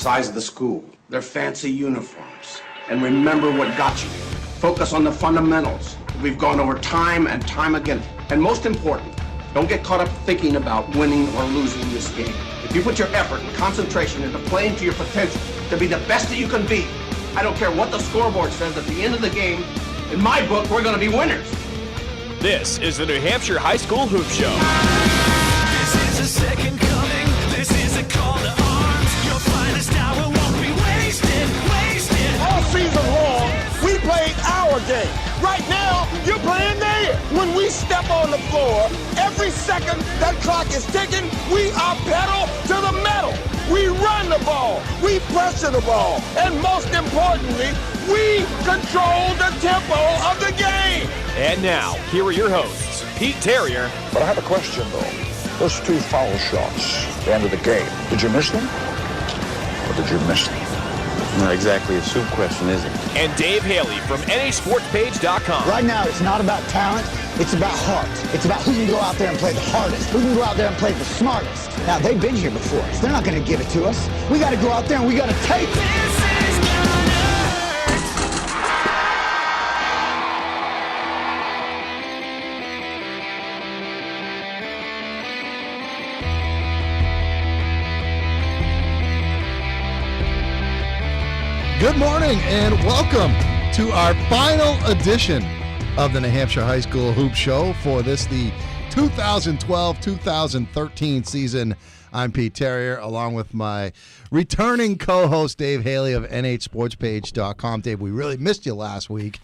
size of the school, their fancy uniforms. And remember what got you here. Focus on the fundamentals we've gone over time and time again. And most important, don't get caught up thinking about winning or losing this game. If you put your effort and concentration into playing to your potential, to be the best that you can be, I don't care what the scoreboard says at the end of the game, in my book, we're going to be winners. This is the New Hampshire High School Hoop Show. This is a second coming. This is a call to arms. Your finest hour won't be wasted. All season long, we played our game. Right now, you're playing theirs. When we step on the floor, every second that clock is ticking, we are pedal to the metal. We run the ball, we pressure the ball, and most importantly, we control the tempo of the game. And now, here are your hosts, Pete Terrier. But I have a question, though. Those two foul shots at the end of the game, did you miss them? Or did you miss them? Not exactly a soup question, is it? And Dave Haley from NHSportsPage.com. Right now, it's not about talent. It's about heart. It's about who can go out there and play the hardest, who can go out there and play the smartest. Now, they've been here before us. They're not going to give it to us. We got to go out there and we got to take it. This is gonna hurt. Good morning and welcome to our final edition of the New Hampshire High School Hoop Show for the 2012-2013 season. I'm Pete Terrier, along with my returning co-host Dave Haley of NHSportsPage.com. Dave, we really missed you last week,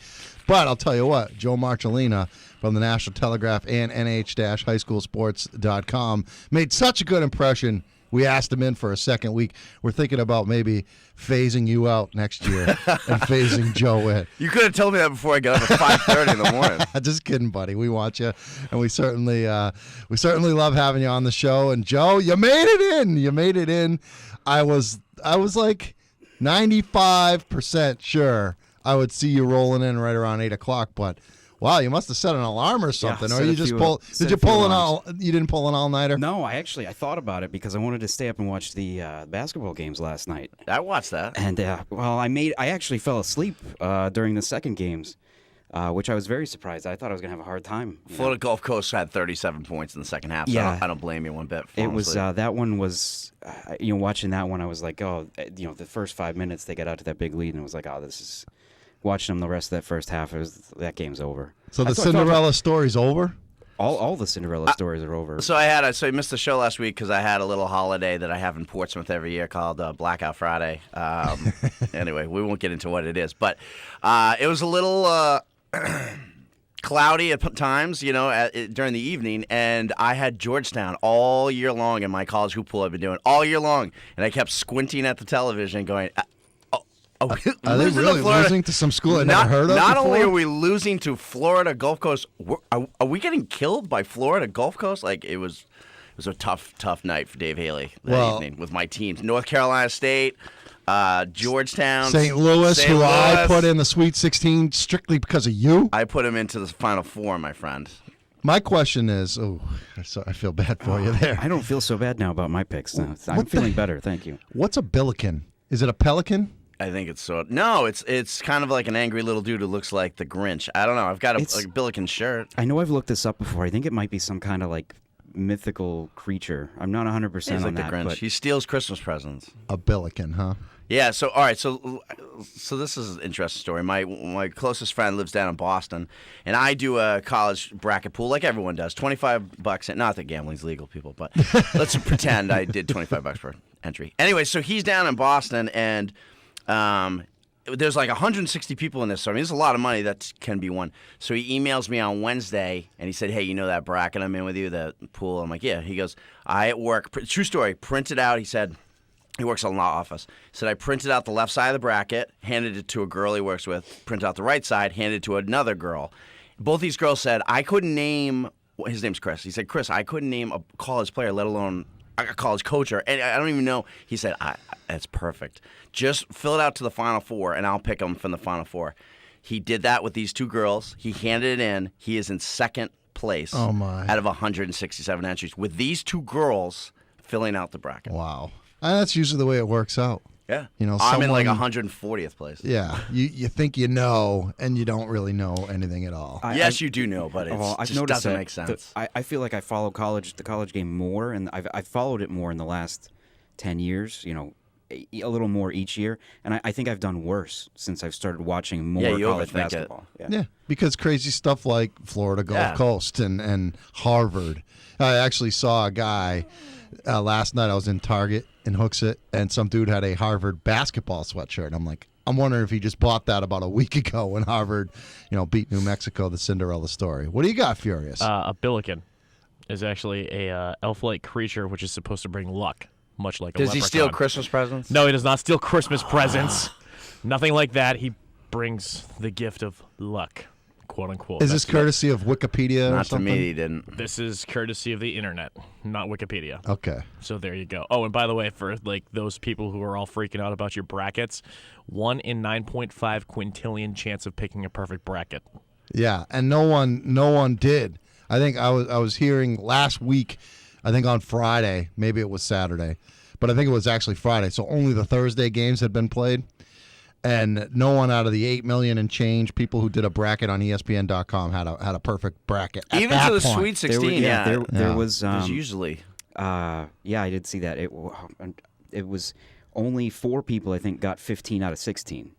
but I'll tell you what, Joe Marcellina from the National Telegraph and NH-highschoolsports.com made such a good impression. We asked him in for a second week. We're thinking about maybe phasing you out next year and phasing Joe in. You could have told me that before I got up at 5:30 in the morning. Just kidding, buddy. We want you, and we certainly love having you on the show. And Joe, you made it in. You made it in. I was like 95% sure I would see you rolling in right around 8 o'clock, but. Wow, you must have set an alarm or something, or you just pull. Did you pull an all? You didn't pull an all-nighter? No, I thought about it because I wanted to stay up and watch the basketball games last night. I watched that, and I actually fell asleep during the second games, which I was very surprised. I thought I was gonna have a hard time. Florida Gulf Coast had 37 points in the second half. So yeah, I don't blame you one bit. It was that one was, watching that one, I was like, the first 5 minutes they got out to that big lead, and it was like, this is. Watching them the rest of that first half, that game's over. So the Cinderella story's over? All the Cinderella stories are over. So I missed the show last week because I had a little holiday that I have in Portsmouth every year called Blackout Friday. Anyway, we won't get into what it is, but it was a little cloudy at times, during the evening, and I had Georgetown all year long in my college hoop pool I've been doing all year long, and I kept squinting at the television going, are they really losing to some school I never heard of Not before? only are we losing to Florida Gulf Coast, are we getting killed by Florida Gulf Coast? Like, it was a tough night for Dave Haley that evening with my teams. North Carolina State, Georgetown, St. Louis, I put in the Sweet 16 strictly because of you. I put him into the Final Four, my friend. My question is, I feel bad for you there. I don't feel so bad now about my picks. I'm feeling better, thank you. What's a billiken? Is it a pelican? I think it's it's kind of like an angry little dude who looks like the Grinch. I don't know. I've got a Billiken shirt. I know I've looked this up before. I think it might be some kind of like mythical creature. I'm not 100% on like that. The Grinch. But he steals Christmas presents. A billiken, huh? Yeah. So all right. So this is an interesting story. My closest friend lives down in Boston, and I do a college bracket pool like everyone does. $25. Not that gambling's legal, people, but let's pretend I did $25 per entry. Anyway, so he's down in Boston, and there's like 160 people in this, so I mean, there's a lot of money that can be won. So he emails me on Wednesday, and he said, hey, you know that bracket I'm in with you, the pool? I'm like, yeah. He goes, I at work, true story, printed out, he said, he works in a law office. He said, I printed out the left side of the bracket, handed it to a girl he works with, printed out the right side, handed it to another girl. Both these girls said, I couldn't name, his name's Chris. He said, Chris, I couldn't name a college player, let alone a college coach, and I don't even know. He said, that's perfect. Just fill it out to the Final Four, and I'll pick them from the Final Four. He did that with these two girls. He handed it in. He is in second place out of 167 entries with these two girls filling out the bracket. Wow. And that's usually the way it works out. Yeah. You know, I'm in like someone- 140th place. Yeah, you think you know, and you don't really know anything at all. Yes, you do know, but it I've just noticed doesn't that make sense. I feel like I follow the college game more, and I've followed it more in the last 10 years. You know, a little more each year, and I think I've done worse since I've started watching more you college overthink it. basketball. Yeah, because crazy stuff like Florida Gulf Coast and Harvard. I actually saw a guy last night. I was in Target in Hooksett, and some dude had a Harvard basketball sweatshirt. I'm like, I'm wondering if he just bought that about a week ago when Harvard, beat New Mexico, the Cinderella story. What do you got, Furious? A billiken is actually a elf-like creature which is supposed to bring luck, much like a Does he leprechaun. steal Christmas presents? No, he does not steal Christmas presents. Nothing like that. He brings the gift of luck, quote unquote. Is this courtesy of Wikipedia or Not to something? me, he didn't. This is courtesy of the internet, not Wikipedia. Okay. So there you go. Oh, and by the way, for like those people who are all freaking out about your brackets, 1 in 9.5 quintillion chance of picking a perfect bracket. Yeah, and no one did. I think I was hearing last week, I think on Friday, maybe it was Saturday, but I think it was actually Friday. So only the Thursday games had been played, and no one out of the 8 million and change people who did a bracket on ESPN.com had a perfect bracket. At Even that to the point. Sweet 16, There was There's usually. I did see that. It was only 4 people I think got 15 out of 16.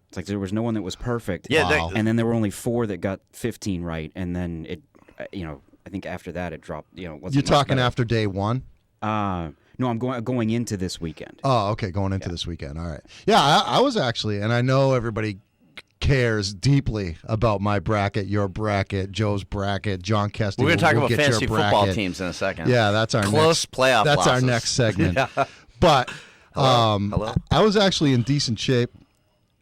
It's like there was no one that was perfect. Yeah, Wow. and then there were only 4 that got 15 right, and then it, I think after that it dropped. Wasn't You're much talking better. after day one? No, I'm going into this weekend. Oh, okay, going into this weekend. All right. Yeah, I was actually, and I know everybody cares deeply about my bracket, your bracket, Joe's bracket, John Kesty. We're going to talk will about get your fantasy football bracket. teams in a second. Yeah, that's our Close next, playoff That's our losses. next segment. But Hello? I was actually in decent shape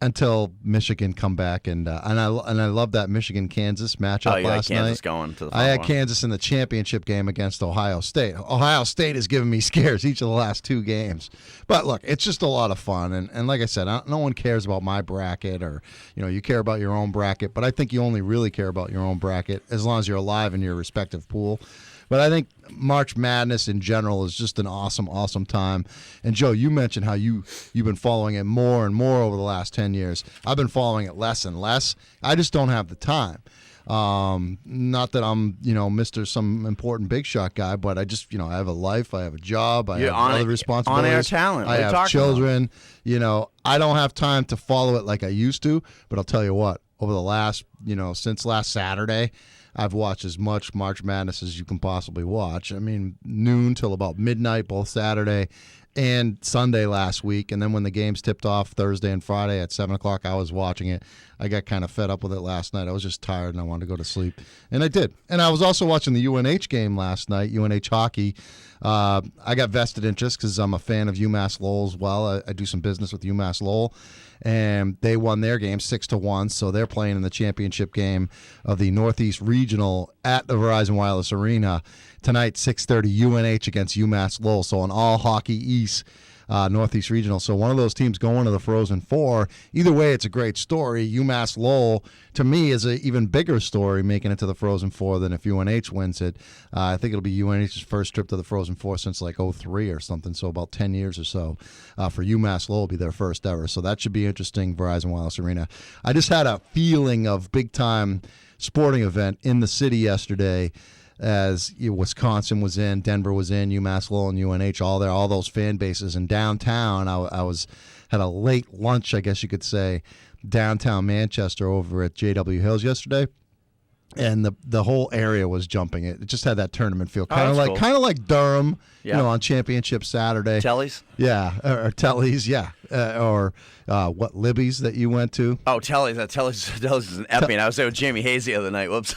until Michigan come back, and I love that Michigan-Kansas matchup Oh, you had last Kansas night. going to the I had final. Kansas in the championship game against Ohio State. Ohio State has given me scares each of the last 2 games. But look, it's just a lot of fun, and like I said, no one cares about my bracket, or you care about your own bracket, but I think you only really care about your own bracket as long as you're alive in your respective pool. But I think March Madness in general is just an awesome, awesome time. And Joe, you mentioned how you've been following it more and more over the last 10 years. I've been following it less and less. I just don't have the time. Not that I'm, Mr. some important big shot guy, but I just, I have a life, I have a job, I You're have other on-air responsibilities. talent. I What are you have talking children. I don't have time to follow it like I used to. But I'll tell you what, over the last, since last Saturday, I've watched as much March Madness as you can possibly watch. I mean, noon till about midnight, both Saturday and Sunday last week. And then when the games tipped off Thursday and Friday at 7 o'clock, I was watching it. I got kind of fed up with it last night. I was just tired and I wanted to go to sleep. And I did. And I was also watching the UNH game last night, UNH hockey. I got vested interest because I'm a fan of UMass Lowell as well. I do some business with UMass Lowell. And they won their game 6-1, so they're playing in the championship game of the Northeast Regional at the Verizon Wireless Arena tonight, 6:30, UNH against UMass Lowell. So an all Hockey East Northeast Regional. So one of those teams going to the Frozen Four. Either way, it's a great story. UMass Lowell, to me, is an even bigger story making it to the Frozen Four than if UNH wins it. I think it'll be UNH's first trip to the Frozen Four since like 2003 or something, so about 10 years or so. For UMass Lowell, it'll be their first ever. So that should be interesting, Verizon Wireless Arena. I just had a feeling of big-time sporting event in the city yesterday, as Wisconsin was in, Denver was in, UMass Lowell and UNH, all there, all those fan bases. And downtown, I had a late lunch, I guess you could say, downtown Manchester over at JW Hills yesterday. And the whole area was jumping. It just had that tournament feel, kind of like Durham, on Championship Saturday. Telly's? Yeah, or Telly's, yeah, or what Libby's that you went to? Oh, Telly's is an epic. I was there with Jamie Hayes the other night. Whoops,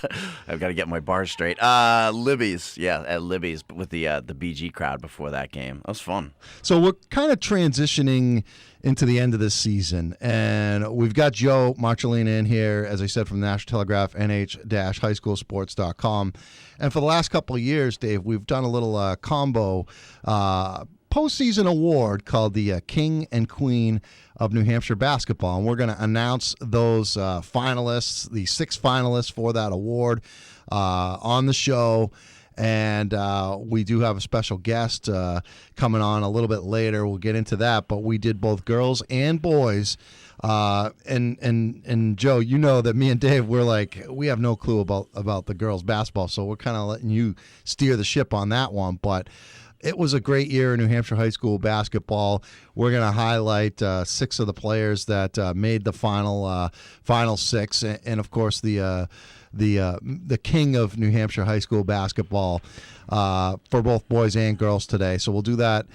I've got to get my bars straight. Libby's, yeah, at Libby's with the BG crowd before that game. That was fun. So we're kind of transitioning into the end of this season, and we've got Joe Marcellina in here, as I said, from the National Telegraph, nh-highschoolsports.com. And for the last couple of years, Dave, we've done a little combo postseason award called the King and Queen of New Hampshire Basketball. And we're going to announce those finalists, the 6 finalists for that award on the show. And we do have a special guest coming on a little bit later. We'll get into that. But we did both girls and boys. And Joe, you know that me and Dave, we have no clue about the girls basketball, so we're kind of letting you steer the ship on that one. But it was a great year in New Hampshire high school basketball. We're going to highlight 6 of the players that made the final 6, and of course the king of New Hampshire high school basketball for both boys and girls today. So we'll do that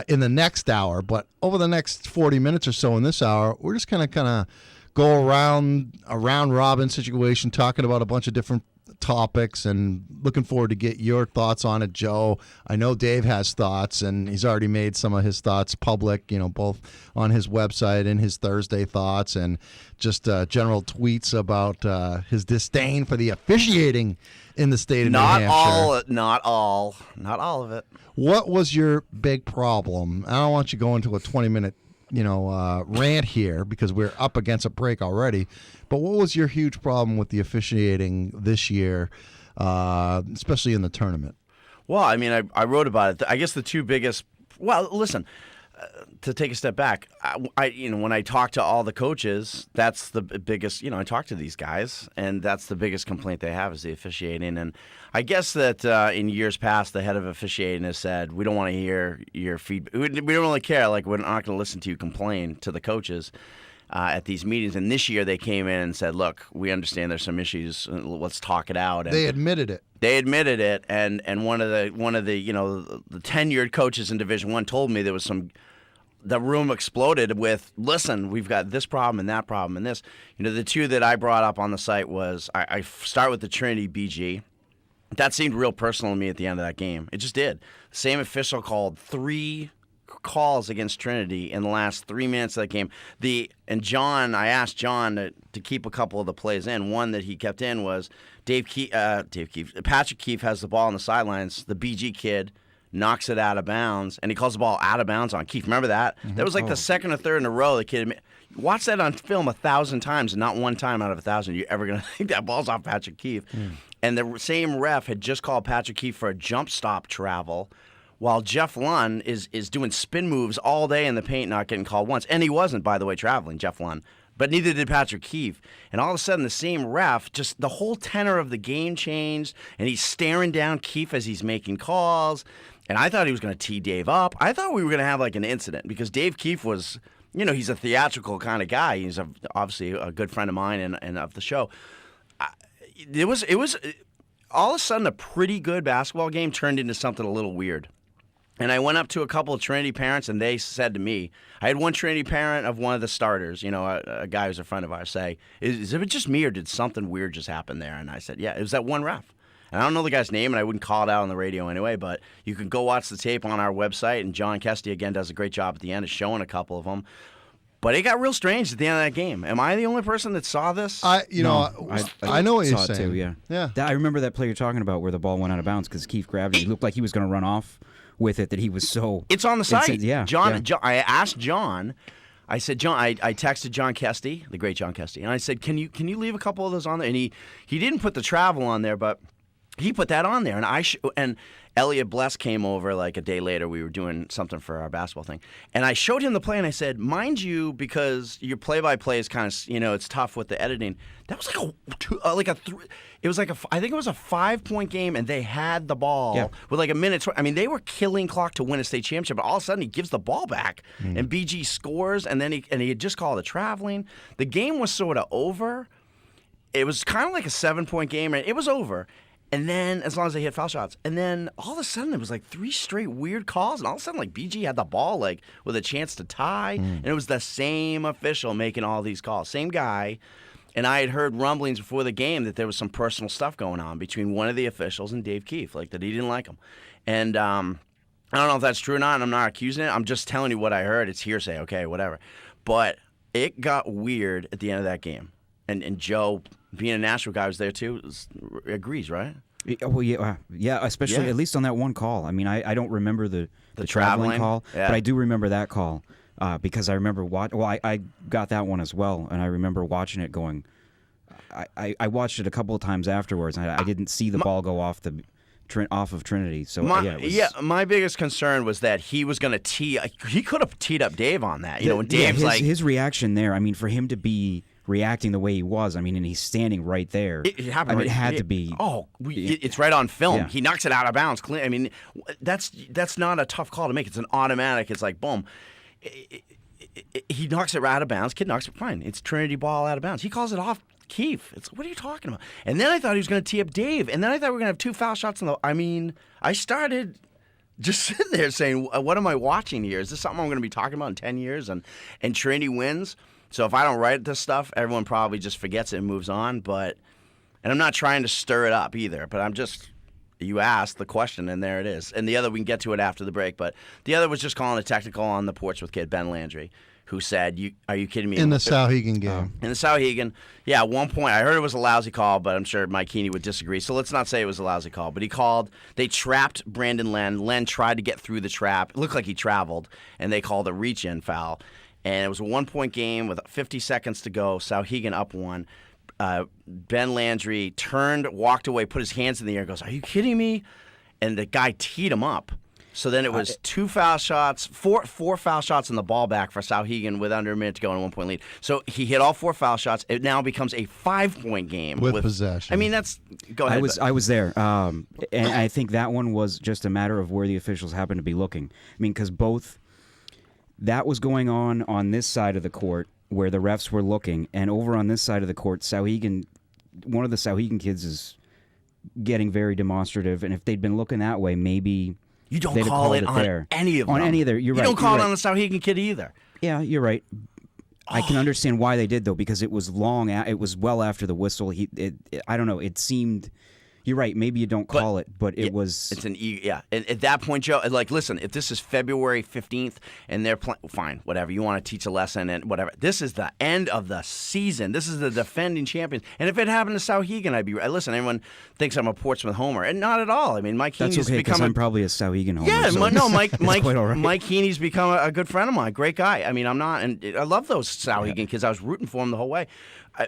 in the next hour. But over the next 40 minutes or so in this hour, we're just kind of go around a round robin situation, talking about a bunch of different topics, and looking forward to get your thoughts on it, Joe. I know Dave has thoughts, and he's already made some of his thoughts public, both on his website and his Thursday thoughts, and just general tweets about his disdain for the officiating in the state of New Hampshire. Not all of it. What was your big problem? I don't want you to go into a 20-minute rant here, because we're up against a break already. But what was your huge problem with the officiating this year, especially in the tournament? Well, I mean, I wrote about it. I guess the two biggest. Well, listen. To take a step back, when I talk to all the coaches, that's the biggest. I talk to these guys, and that's the biggest complaint they have is the officiating. And I guess that in years past, the head of officiating has said, we don't want to hear your feedback. We don't really care. Like, we're not going to listen to you complain to the coaches at these meetings. And this year they came in and said, look, we understand there's some issues. Let's talk it out. And they admitted it. They admitted it, and one of the the tenured coaches in Division I told me there was the room exploded with, listen, we've got this problem and that problem and this. The two that I brought up on the site was, I start with the Trinity BG. That seemed real personal to me at the end of that game. It just did. The same official called 3 calls against Trinity in the last 3 minutes of that game. I asked John to keep a couple of the plays in. One that he kept in was Patrick Keefe has the ball on the sidelines. The BG kid knocks it out of bounds, and he calls the ball out of bounds on Keefe. Remember that? Mm-hmm. That was like the second or third in a row the kid. Watch that on film 1,000 times, and not one time out of 1,000 you're ever going to think that ball's off Patrick Keefe. And the same ref had just called Patrick Keefe for a jump stop travel, while Jeff Lunn is doing spin moves all day in the paint, not getting called once. And he wasn't, by the way, traveling, Jeff Lunn. But neither did Patrick Keefe. And all of a sudden, the same ref, just the whole tenor of the game changed, and he's staring down Keefe as he's making calls. And I thought he was going to tee Dave up. I thought we were going to have like an incident, because Dave Keefe was, he's a theatrical kind of guy. He's obviously a good friend of mine and of the show. It was all of a sudden a pretty good basketball game turned into something a little weird. And I went up to a couple of Trinity parents, and they said to me, I had one Trinity parent of one of the starters, a guy who's a friend of ours, say, is it just me, or did something weird just happen there? And I said, yeah, it was that one ref. And I don't know the guy's name, and I wouldn't call it out on the radio anyway, but you can go watch the tape on our website, and John Kesty, again, does a great job at the end of showing a couple of them. But it got real strange at the end of that game. Am I the only person that saw this? I know what you're saying. Too, yeah. I remember that play you're talking about where the ball went out of bounds because Keefe grabbed it. He looked like he was going to run off with it, that he was so... It's on the site. John, I asked John... I said, John, I texted John Kesty, the great John Kesty, and I said, can you leave a couple of those on there? And he didn't put the travel on there, but he put that on there. And and Elliot Bless came over like a day later. We were doing something for our basketball thing, and I showed him the play, and I said, mind you, because your play-by-play is kind of, it's tough with the editing. That was I think it was a 5-point game, and they had the ball with like a minute. I mean, they were killing clock to win a state championship, but all of a sudden he gives the ball back, and BG scores, and then he had just called a traveling. The game was sort of over. It was kind of like a 7-point game, and it was over. And then, as long as they hit foul shots, and then all of a sudden it was like 3 straight weird calls, and all of a sudden like BG had the ball like with a chance to tie, and it was the same official making all these calls, same guy. And I had heard rumblings before the game that there was some personal stuff going on between one of the officials and Dave Keefe, like that he didn't like him. And I don't know if that's true or not, and I'm not accusing it. I'm just telling you what I heard. It's hearsay, okay, whatever. But it got weird at the end of that game. And Joe, being a Nashville guy, was there too, agrees, right? Well, yeah, especially at least on that one call. I mean, I don't remember the traveling call, but I do remember that call because I remember I got that one as well, and I remember watching it going. I watched it a couple of times afterwards, and I didn't see the ball go off the off of Trinity. So my biggest concern was that he was going to tee. He could have teed up Dave on that. You know, when Dave's his reaction there. I mean, for him to be reacting the way he was, I mean, and he's standing right there. It happened. I mean, it had to be. It's right on film. Yeah. He knocks it out of bounds. I mean, that's not a tough call to make. It's an automatic. It's like boom. He knocks it right out of bounds. Kid knocks it fine. It's Trinity ball out of bounds. He calls it off. Keefe, what are you talking about? And then I thought he was going to tee up Dave. And then I thought we were going to have 2 foul shots in the. I mean, I started just sitting there saying, "What am I watching here? Is this something I'm going to be talking about in 10 years?" And Trinity wins. So if I don't write this stuff, everyone probably just forgets it and moves on. And I'm not trying to stir it up either. But I'm just. You asked the question, and there it is. And the other, we can get to it after the break. But the other was just calling a technical on the Portsmouth kid, Ben Landry, who said, "Are you kidding me?" In the Sauhegan game. In the Sauhegan, yeah. At one point, I heard it was a lousy call, but I'm sure Mike Heaney would disagree. So let's not say it was a lousy call. But he called. They trapped Brandon Len. Len tried to get through the trap. It looked like he traveled, and they called a reach-in foul. And it was a 1-point game with 50 seconds to go. Sauhegan up 1. Ben Landry turned, walked away, put his hands in the air, and goes, "Are you kidding me?" And the guy teed him up. So then it was 2 foul shots, four foul shots in the ball back for Sauhegan with under a minute to go and a 1-point lead. So he hit all 4 foul shots. It now becomes a 5-point game with possession. I mean, go ahead. I was there, and I think that one was just a matter of where the officials happened to be looking. I mean, because that was going on this side of the court where the refs were looking, and over on this side of the court, one of the Sauhegan kids is getting very demonstrative, and if they'd been looking that way, maybe you don't call it on there. Any of them. On any of their, you're right. You don't call it right. on the Sauhegan kid either. Yeah, you're right. I can understand why they did though, because it was long. It was well after the whistle. I don't know. It seemed. You're right. Maybe you don't call it, but it was. It's And at that point, Joe, like, listen, if this is February 15th and they're playing, fine, whatever. You want to teach a lesson and whatever. This is the end of the season. This is the defending champions. And if it happened to Sauhegan, I'd be right. Listen, everyone thinks I'm a Portsmouth homer, and not at all. I mean, Mike Heaney's That's okay, because I'm probably a Sauhegan homer. Yeah, so Mike quite all right. Mike Heaney's become a good friend of mine. Great guy. I mean, I'm not, and I love those Sauhegan kids. I was rooting for him the whole way.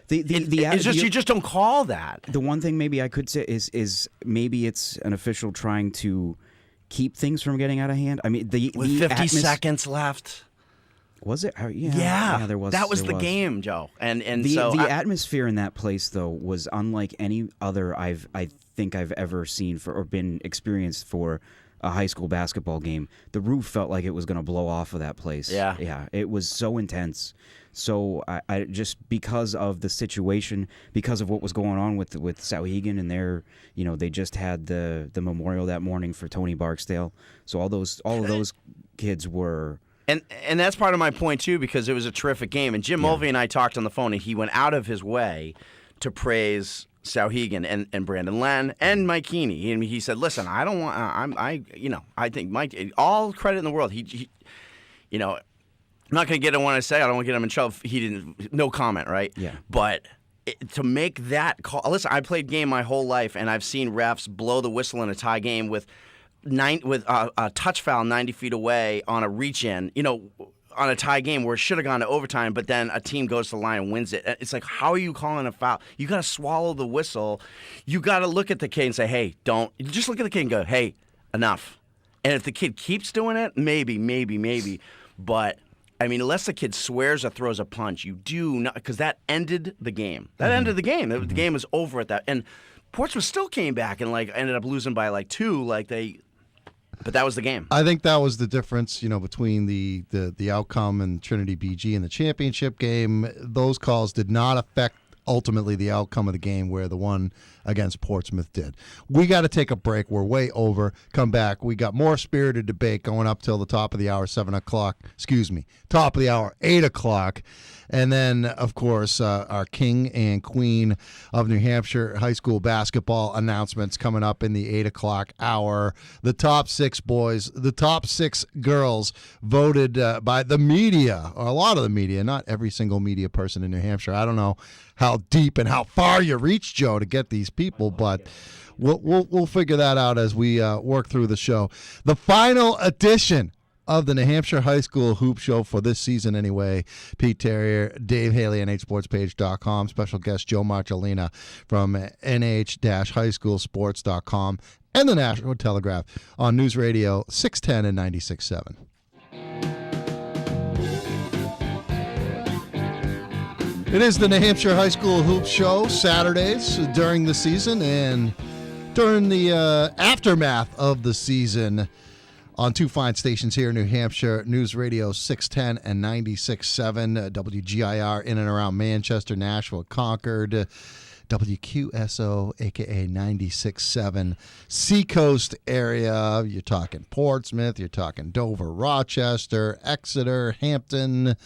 It's just you just don't call that. The one thing maybe I could say is maybe it's an official trying to keep things from getting out of hand. I mean, with 50 seconds left. Was it? Yeah, there was. That was the game, Joe. And the atmosphere in that place though was unlike any other I think I've ever seen or been experienced for a high school basketball game. The roof felt like it was going to blow off of that place. Yeah, it was so intense. So I just because of the situation, because of what was going on with Sauhegan and they just had the memorial that morning for Tony Barksdale. So all of those kids were. And that's part of my point too, because it was a terrific game. And Jim Mulvey and I talked on the phone, and he went out of his way to praise Sauhegan and Brandon Len and Mike Heaney. And he said, "Listen, I don't want. I think Mike. All credit in the world. He I'm not going to get him when I say I don't want to get him in trouble. He didn't. No comment, right? Yeah. But to make that call. Listen, I played game my whole life, and I've seen refs blow the whistle in a tie game with a touch foul 90 feet away on a reach-in. On a tie game where it should have gone to overtime, but then a team goes to the line and wins it. It's like, how are you calling a foul? You got to swallow the whistle. You got to look at the kid and say, "Hey, don't." Just look at the kid and go, "Hey, enough." And if the kid keeps doing it, maybe. But I mean, unless the kid swears or throws a punch, you do not, because that ended the game. That ended the game. The game was over at that. And Portsmouth still came back and ended up losing by 2. But that was the game. I think that was the difference, between the outcome and Trinity BG in the championship game. Those calls did not affect ultimately the outcome of the game, where the one against Portsmouth did. We got to take a break. We're way over. Come back. We got more spirited debate going up till the top of the hour, 7 o'clock. Excuse me, top of the hour, 8 o'clock. And then, of course, our king and queen of New Hampshire high school basketball announcements coming up in the 8 o'clock hour. The top 6 boys, the top 6 girls voted by the media, or a lot of the media, not every single media person in New Hampshire. I don't know how deep and how far you reach, Joe, to get these people, but we'll figure that out as we work through the show. The final edition of the New Hampshire High School Hoop Show for this season anyway. Pete Terrier, Dave Haley, NHSportsPage.com. Special guest Joe Marcellina from NH-HighSchoolSports.com and the National Telegraph on News Radio 610 and 96.7. It is the New Hampshire High School Hoop Show Saturdays during the season and during the aftermath of the season on two fine stations here in New Hampshire, News Radio 610 and 96.7, WGIR in and around Manchester, Nashville, Concord, WQSO, a.k.a. 96.7, Seacoast area. You're talking Portsmouth, you're talking Dover, Rochester, Exeter, Hampton.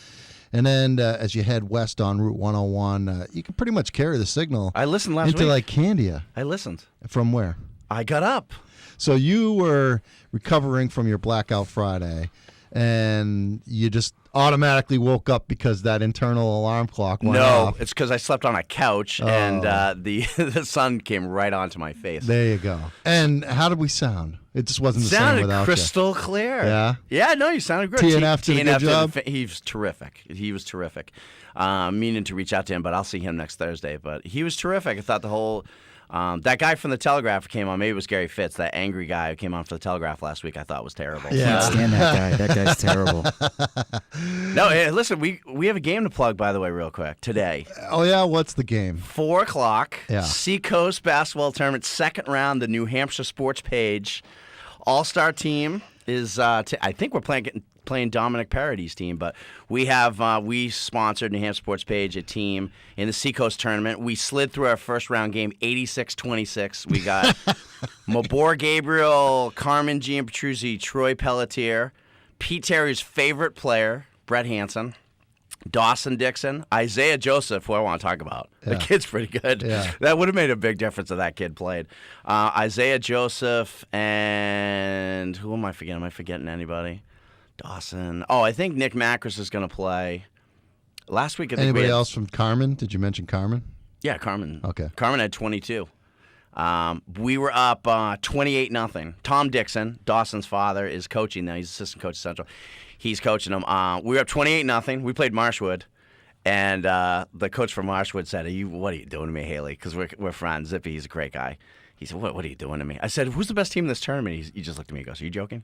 And then as you head west on Route 101, you can pretty much carry the signal. I listened last into week. like Candia. I listened. From where? I got up. So you were recovering from your Blackout Friday, and you just automatically woke up because that internal alarm clock went off. No, it's because I slept on a couch, and the sun came right onto my face. There you go. And how did we sound? It just wasn't the same without Sounded crystal clear. Yeah? Yeah, no, you sounded great. TNF did a good job? He was terrific. He was terrific. Meaning to reach out to him, but I'll see him next Thursday. But he was terrific. I thought the whole... that guy from the Telegraph came on. Maybe it was Gary Fitz, that angry guy who came on for the Telegraph last week. I thought was terrible. Yeah, I can't stand that guy. That guy's terrible. No, hey, listen, we have a game to plug, by the way, real quick today. Oh yeah, what's the game? 4:00. Yeah. Seacoast basketball tournament, second round. The New Hampshire Sports Page All-Star team is. I think we're playing Dominic Parody's team, but we sponsored New Hampshire Sports Page, a team in the Seacoast tournament. We slid through our first round game 86-26. We got Mabor Gabriel, Carmen Gianpetruzzi, Troy Pelletier, Pete Terrier's favorite player, Brett Hansen, Dawson Dixon, Isaiah Joseph, who I want to talk about. Yeah. The kid's pretty good. Yeah. That would have made a big difference if that kid played. Isaiah Joseph and who am I forgetting? Am I forgetting anybody? Dawson. Oh, I think Nick Macris is going to play. Last week, I think Anybody else from Carmen? Did you mention Carmen? Yeah, Carmen. Okay. Carmen had 22. We were up 28-0. Tom Dixon, Dawson's father, is coaching now. He's assistant coach at Central. He's coaching them. We were up 28-0. We played Marshwood, and the coach from Marshwood said, "What are you doing to me, Haley?" Because we're friends. Zippy, he's a great guy. He said, "What are you doing to me?" I said, "Who's the best team in this tournament?" He just looked at me and goes, "Are you joking?"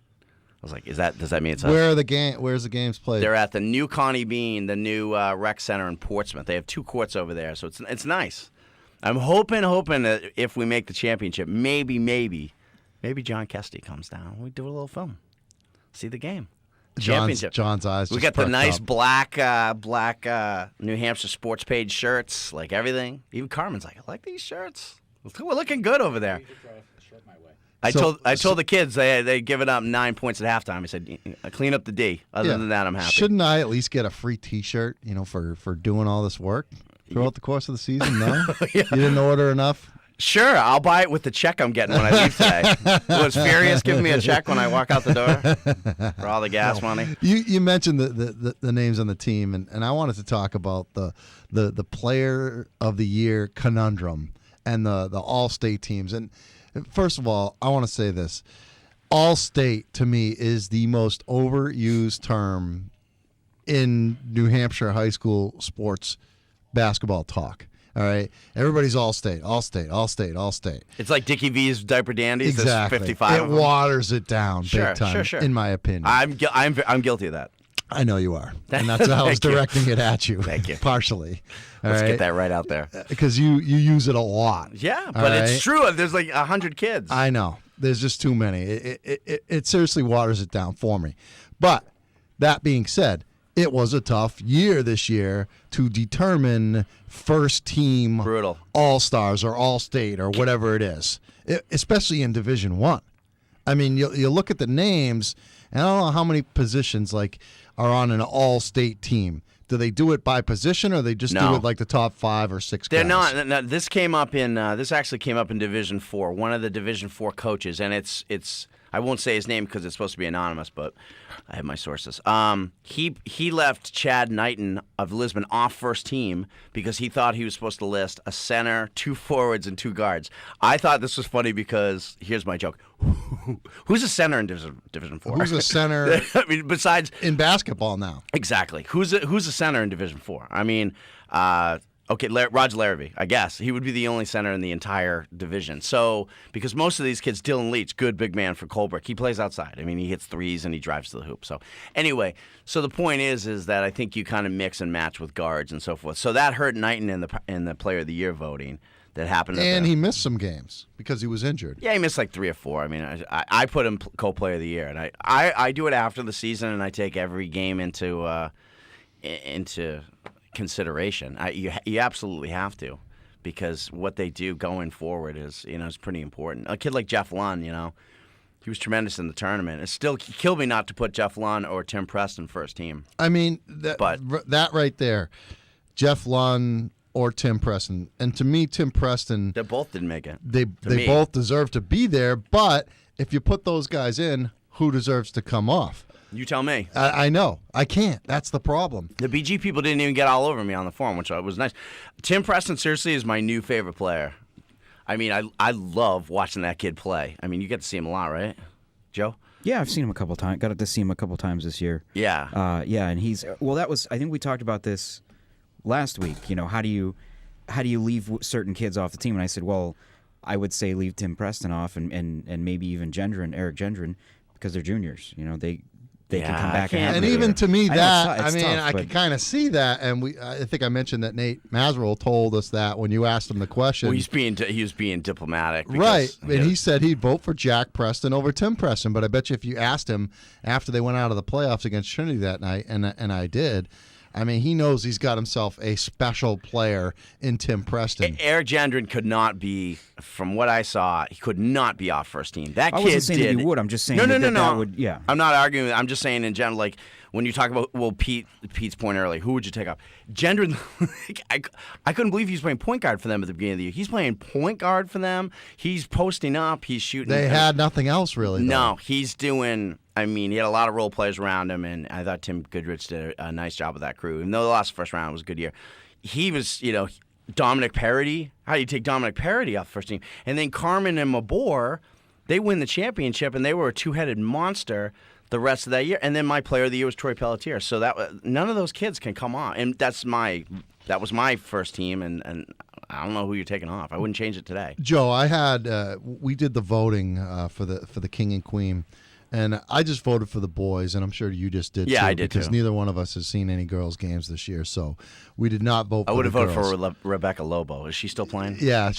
I was like, does that mean it's us? Where's the games played? They're at the new Connie Bean, the new rec center in Portsmouth. They have 2 courts over there, so it's nice. I'm hoping that if we make the championship, maybe John Kesty comes down. We do a little film, see the game, championship. John's eyes. We just got the nice up. black New Hampshire Sports Page shirts, like everything. Even Carmen's like, I like these shirts. We're looking good over there. I told the kids they given up 9 points at halftime. I said, clean up the D. Other than that, I'm happy. Shouldn't I at least get a free T-shirt? For doing all this work throughout the course of the season? No, Yeah. You didn't order enough. Sure, I'll buy it with the check I'm getting when I leave today. Was Furious giving me a check when I walk out the door for all the gas money? You mentioned the names on the team, and I wanted to talk about the Player of the Year conundrum and the All-State teams. And first of all, I want to say this. All-State, to me, is the most overused term in New Hampshire high school sports basketball talk. All right? Everybody's All-State, All-State, All-State, All-State. It's like Dickie V's diaper dandies. Exactly. There's 55 of them. It waters it down big time, Sure. in my opinion. I'm guilty of that. I know you are. And that's how I was Thank you. directing it at you. Thank you. Partially. Let's get that right out there. Because you use it a lot. Yeah, but it's true. There's like 100 kids. I know. There's just too many. It seriously waters it down for me. But that being said, it was a tough year this year to determine first team Brutal. All-Stars or All-State or whatever it is, especially in Division I. I mean, you look at the names, and I don't know how many positions are on an All-State team. Do they do it by position, or they just do it like the top 5 or 6 They're guys? not. No, this came up in. This actually came up in Division 4. One of the Division 4 coaches, and it's. I won't say his name because it's supposed to be anonymous, but I have my sources. He left Chad Knighton of Lisbon off first team because he thought he was supposed to list a center, 2 forwards, and 2 guards. I thought this was funny because here's my joke: who's a center in Division 4? Who's a center? I mean, besides in basketball now. Exactly. Who's a center in Division 4? I mean, okay, Roger Larrabee, I guess. He would be the only center in the entire division. So, because most of these kids, Dylan Leach, good big man for Colebrook, he plays outside. I mean, he hits threes and he drives to the hoop. So, anyway, so the point is that I think you kind of mix and match with guards and so forth. So that hurt Knighton in the Player of the Year voting that happened. And he missed some games because he was injured. Yeah, he missed like 3 or 4. I mean, I put him co-Player of the Year, and I do it after the season, and I take every game into consideration. You absolutely have to, because what they do going forward is pretty important. A kid like Jeff Lund, he was tremendous in the tournament. It still killed me not to put Jeff Lund or Tim Preston first team. I mean, that right there, Jeff Lund or Tim Preston, and to me, Tim Preston, they both didn't make it. They both deserve to be there, but if you put those guys in, who deserves to come off? You tell me. I know. I can't. That's the problem. The BG people didn't even get all over me on the forum, which was nice. Tim Preston, seriously, is my new favorite player. I mean, I love watching that kid play. I mean, you get to see him a lot, right, Joe? Yeah, I've seen him a couple times. Got to see him a couple times this year. Yeah. And I think we talked about this last week. How do you leave certain kids off the team? And I said, well, I would say leave Tim Preston off and maybe even Eric Gendron, because they're juniors. They can come back and even to me I could kind of see that, and I think I mentioned that Nate Masrill told us that when you asked him the question. Well, he was being diplomatic, right? And he said he'd vote for Jack Preston over Tim Preston. But I bet you if you asked him after they went out of the playoffs against Trinity that night, and I did. I mean, he knows he's got himself a special player in Tim Preston. Eric Gendron could not be, from what I saw, he could not be off first team. That I kid wasn't saying did. that he would. I'm just saying no. that would, yeah. I'm not arguing. I'm just saying in general, like when you talk about Pete's point earlier, who would you take off? Gendron, I couldn't believe he was playing point guard for them at the beginning of the year. He's playing point guard for them. He's posting up. He's shooting. They had nothing else really. No, he's doing. I mean, he had a lot of role players around him, and I thought Tim Goodrich did a nice job with that crew. Even though the last first round was a good year, he was, Dominic Parody. How do you take Dominic Parody off the first team? And then Carmen and Mabor, they win the championship, and they were a 2-headed monster the rest of that year. And then my player of the year was Troy Pelletier. So none of those kids can come on, and that was my first team, and I don't know who you're taking off. I wouldn't change it today. Joe, I had we did the voting for the King and Queen. And I just voted for the boys, and I'm sure you just did too. Yeah, I did because too. Neither one of us has seen any girls' games this year, so we did not vote for the girls. I would have voted for Rebecca Lobo. Is she still playing? Yeah,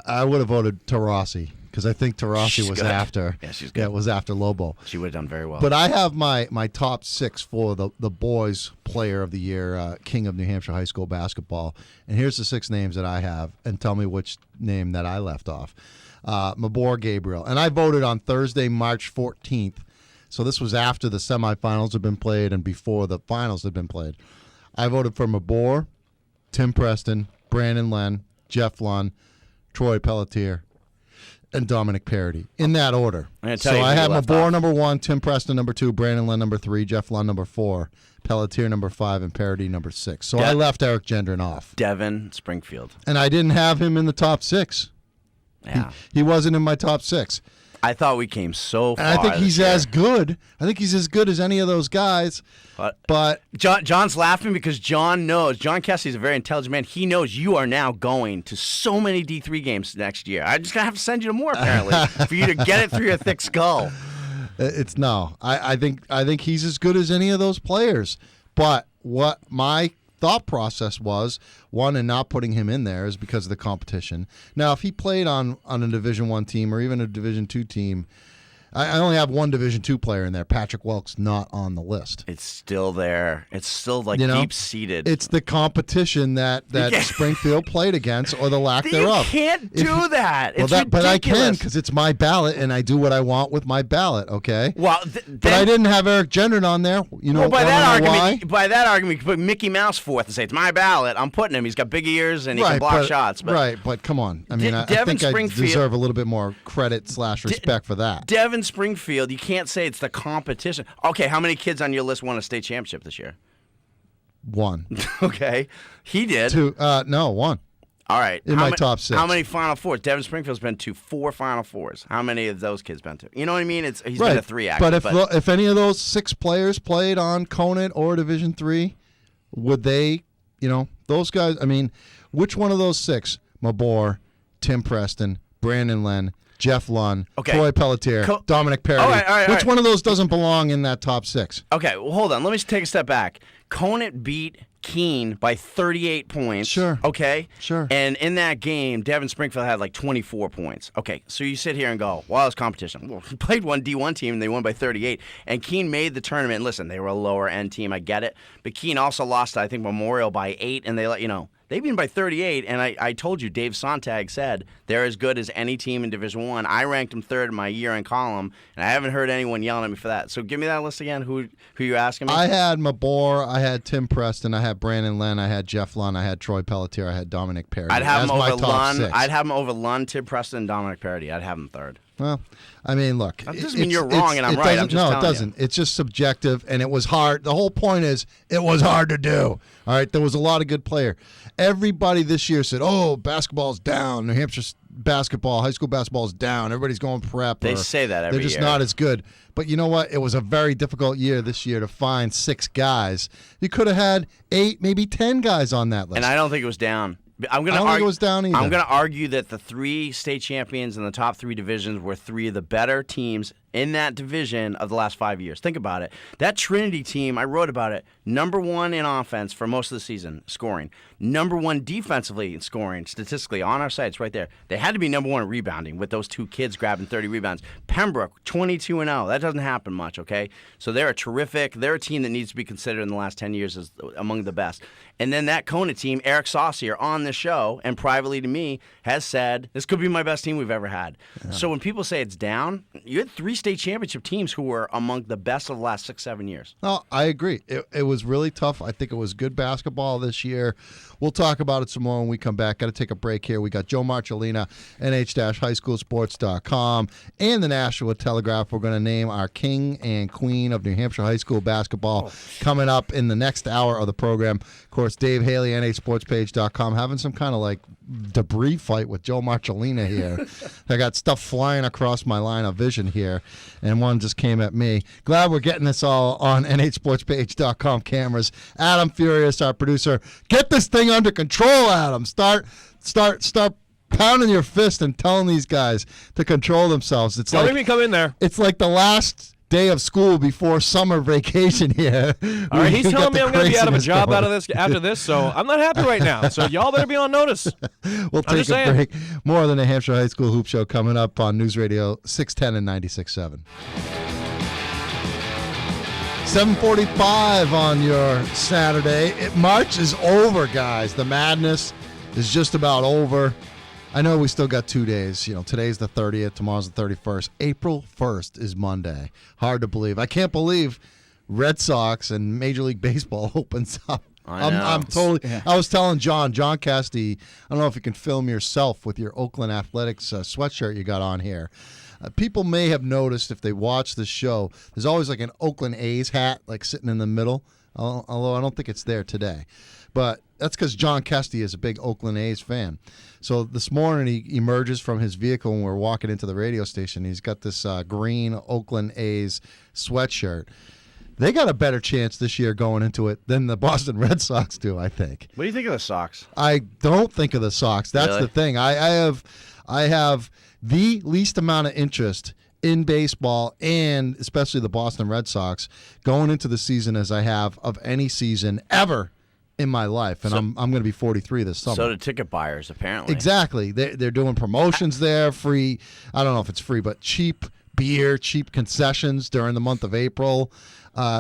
I would have voted Tarasi, because I think Tarasi was good. after. Yeah, she's good. Yeah, it was after Lobo. She would have done very well. But I have my top 6 for the boys' player of the year, King of New Hampshire High School basketball. And here's the 6 names that I have, and tell me which name that I left off. Mabor Gabriel. And I voted on Thursday, March 14th. So this was after the semifinals had been played and before the finals had been played. I voted for Mabor, Tim Preston, Brandon Len, Jeff Lund, Troy Pelletier, and Dominic Parody in that order. So I had Mabor number 1, Tim Preston number 2, Brandon Len number 3, Jeff Lund number 4, Pelletier number 5, and Parody number 6. So I left Eric Gendron off. Devin Springfield. And I didn't have him in the top 6. Yeah. He wasn't in my top 6. I thought we came so far. And I think he's as good. I think he's as good as any of those guys. But John's laughing because John knows. John Kessie's a very intelligent man. He knows you are now going to so many D3 games next year. I'm just going to have to send you to more, apparently, for you to get it through your thick skull. I think he's as good as any of those players. But what my thought process was, one, in not putting him in there is because of the competition. Now, if he played on a Division I team or even a Division II team, I only have one Division II player in there. Patrick Welk's not on the list. It's still there. It's still deep-seated. It's the competition that Springfield played against or the lack thereof. You can't do that. It's ridiculous. But I can because it's my ballot and I do what I want with my ballot, okay? Well, but I didn't have Eric Gendron on there. By that argument, you can put Mickey Mouse forth and say, it's my ballot. I'm putting him. He's got big ears and he can block shots. But but come on. I mean, I think I deserve a little bit more credit / respect for that. Devin Springfield, you can't say it's the competition. Okay, how many kids on your list won a state championship this year? 1. Okay. He did. 2. No, 1. All right. In my top 6. How many Final Fours? Devin Springfield's been to 4 Final Fours. How many of those kids been to? You know what I mean? He's been to 3, actually. But if any of those 6 players played on Conant or Division III, would they, those guys, I mean, which one of those 6, Mabor, Tim Preston, Brandon Len, Jeff Lund, Troy Pelletier, Dominic Perry, all right. which one of those doesn't belong in that top 6? Okay, well, hold on. Let me take a step back. Conant beat Keene by 38 points. Sure. Okay? Sure. And in that game, Devin Springfield had like 24 points. Okay, so you sit here and go, well, it's competition. Well, he played one D1 team, and they won by 38. And Keene made the tournament. Listen, they were a lower-end team. I get it. But Keene also lost, I think, Memorial by 8, and they let you know. They beat by 38, and I told you, Dave Sontag said they're as good as any team in Division I. I ranked them 3rd in my year-end column, and I haven't heard anyone yelling at me for that. So give me that list again. Who you asking me? I had Mabor, I had Tim Preston, I had Brandon Len, I had Jeff Lund, I had Troy Pelletier, I had Dominic Perry. I'd have him over Lund. I'd have him over Lund, Tim Preston, and Dominic Perry. I'd have him 3rd. Well, I mean, look. That doesn't mean you're wrong and I'm right. I'm just no, it telling doesn't. It's just subjective, and it was hard. The whole point is it was hard to do. All right, there was a lot of good player. Everybody this year said, "Oh, basketball's down. New Hampshire's basketball, high school basketball is down. Everybody's going prep." They say that every year. They're just not as good. But you know what? It was a very difficult year this year to find 6 guys. You could have had 8, maybe 10 guys on that list. And I don't think it was down. I don't think it was down either. I'm going to argue that the 3 state champions in the top 3 divisions were 3 of the better teams in that division of the last 5 years. Think about it. That Trinity team, I wrote about it, number 1 in offense for most of the season, scoring. Number 1 defensively in scoring, statistically, on our sites right there. They had to be number 1 in rebounding with those 2 kids grabbing 30 rebounds. Pembroke, 22-0. That doesn't happen much, okay? So they're a team that needs to be considered in the last 10 years as among the best. And then that Kona team, Eric Saucier, on this show, and privately to me, has said, this could be my best team we've ever had. Yeah. So when people say it's down, you had 3 state championship teams who were among the best of the last 6-7 years. No, I agree. It was really tough. I think it was good basketball this year. We'll talk about it some more when we come back. Got to take a break here. We got Joe Marcellina, nh-highschoolsports.com, and the Nashua Telegraph. We're going to name our king and queen of New Hampshire high school basketball coming up in the next hour of the program. Of course, Dave Haley, nhsportspage.com, having some kind of like debris fight with Joe Marcellina here. I got stuff flying across my line of vision here, and one just came at me. Glad we're getting this all on nhsportspage.com cameras. Adam Furious, our producer. Get this thing under control, Adam. Start pounding your fist and telling these guys to control themselves. It's Don't let me come in there. It's like the last day of school before summer vacation here. All right, he's telling me I'm going to be out of a job after this, so I'm not happy right now. So y'all better be on notice. We'll take a break. More of the New Hampshire High School Hoop Show coming up on News Radio 610 and 96.7. 7:45 on your Saturday. March is over, guys. The madness is just about over. I know we still got 2 days. Today's the 30th. Tomorrow's the 31st. April 1st is Monday. Hard to believe. I can't believe Red Sox and Major League Baseball opens up. I'm totally. Yeah. I was telling John Casty. I don't know if you can film yourself with your Oakland Athletics sweatshirt you got on here. People may have noticed if they watch the show, there's always like an Oakland A's hat like sitting in the middle, although I don't think it's there today. But that's because John Kesty is a big Oakland A's fan. So this morning he emerges from his vehicle when we're walking into the radio station. He's got this green Oakland A's sweatshirt. They got a better chance this year going into it than the Boston Red Sox do, I think. What do you think of the Sox? I don't think of the Sox. That's really? The thing. I have the least amount of interest in baseball, and especially the Boston Red Sox, going into the season as I have of any season ever in my life. And I'm going to be 43 this summer. So do ticket buyers, apparently. Exactly. They're doing promotions there, free, I don't know if it's free, but cheap beer, cheap concessions during the month of April.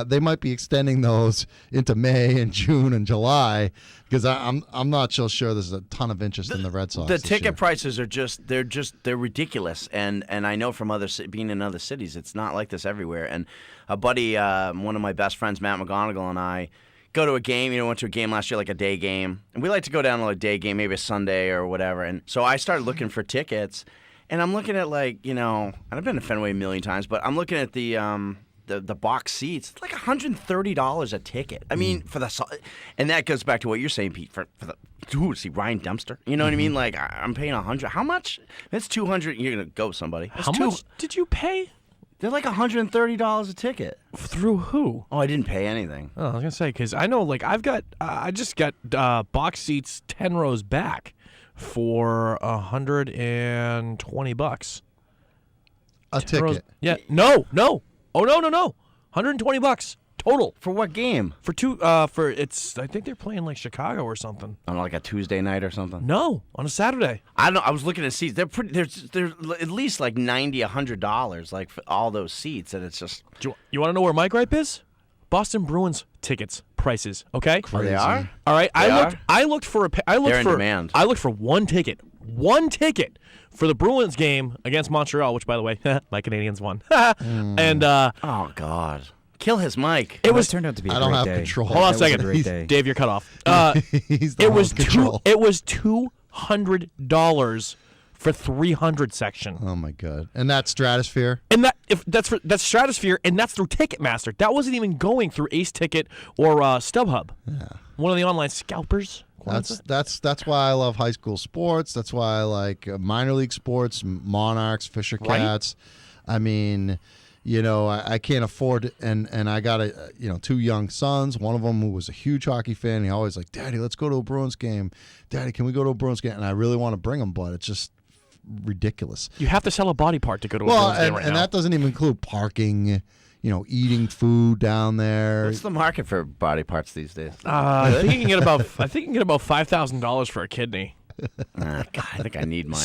They might be extending those into May and June and July, because I'm not so sure there's a ton of interest in the Red Sox. The ticket prices are they're ridiculous, and I know from being in other cities, it's not like this everywhere. And a buddy, one of my best friends, Matt McGonigal, and I go to a game. Went to a game last year, like a day game, and we like to go down to a day game, maybe a Sunday or whatever. And so I started looking for tickets. And I'm looking at and I've been to Fenway a million times, but I'm looking at the box seats. It's like $130 a ticket. I mean, and that goes back to what you're saying, Pete. For the see Ryan Dempster. You know what I mean? Like I'm paying $100. How much? That's $200. You're gonna go somebody. How much did you pay? They're like $130 a ticket. Through who? Oh, I didn't pay anything. Oh, I was gonna say because I know I just got box seats 10 rows back for $120. A ticket. Yeah. No. Oh no. $120 total. For what game? For two. I think they're playing like Chicago or something. On like a Tuesday night or something. No, on a Saturday. I don't know. I was looking at seats. They're pretty. They're at least like $90, $100, like for all those seats, and it's just. You want to know where my gripe is? Boston Bruins tickets prices. Okay. Oh, they are. All right. I looked for demand. I looked for one ticket for the Bruins game against Montreal, which by the way, my Canadians won. And oh God. Kill his mic. It turned out to be. I don't have control. Hold on a second, Dave. You're cut off. He's the control. It was $200 for 300 section. Oh my God! And that's Stratosphere. And that's Stratosphere, and that's through Ticketmaster. That wasn't even going through Ace Ticket or StubHub. Yeah. One of the online scalpers. That's why I love high school sports. That's why I like minor league sports, Monarchs, Fisher Cats. Right? I mean. I can't afford it, and I got two young sons. One of them who was a huge hockey fan. He always like, Daddy, let's go to a Bruins game. Daddy, can we go to a Bruins game? And I really want to bring him, but it's just ridiculous. You have to sell a body part to go to a Bruins game right now. And that doesn't even include parking. Eating food down there. What's the market for body parts these days? I think you can get about $5,000 for a kidney. God, I think I need mine.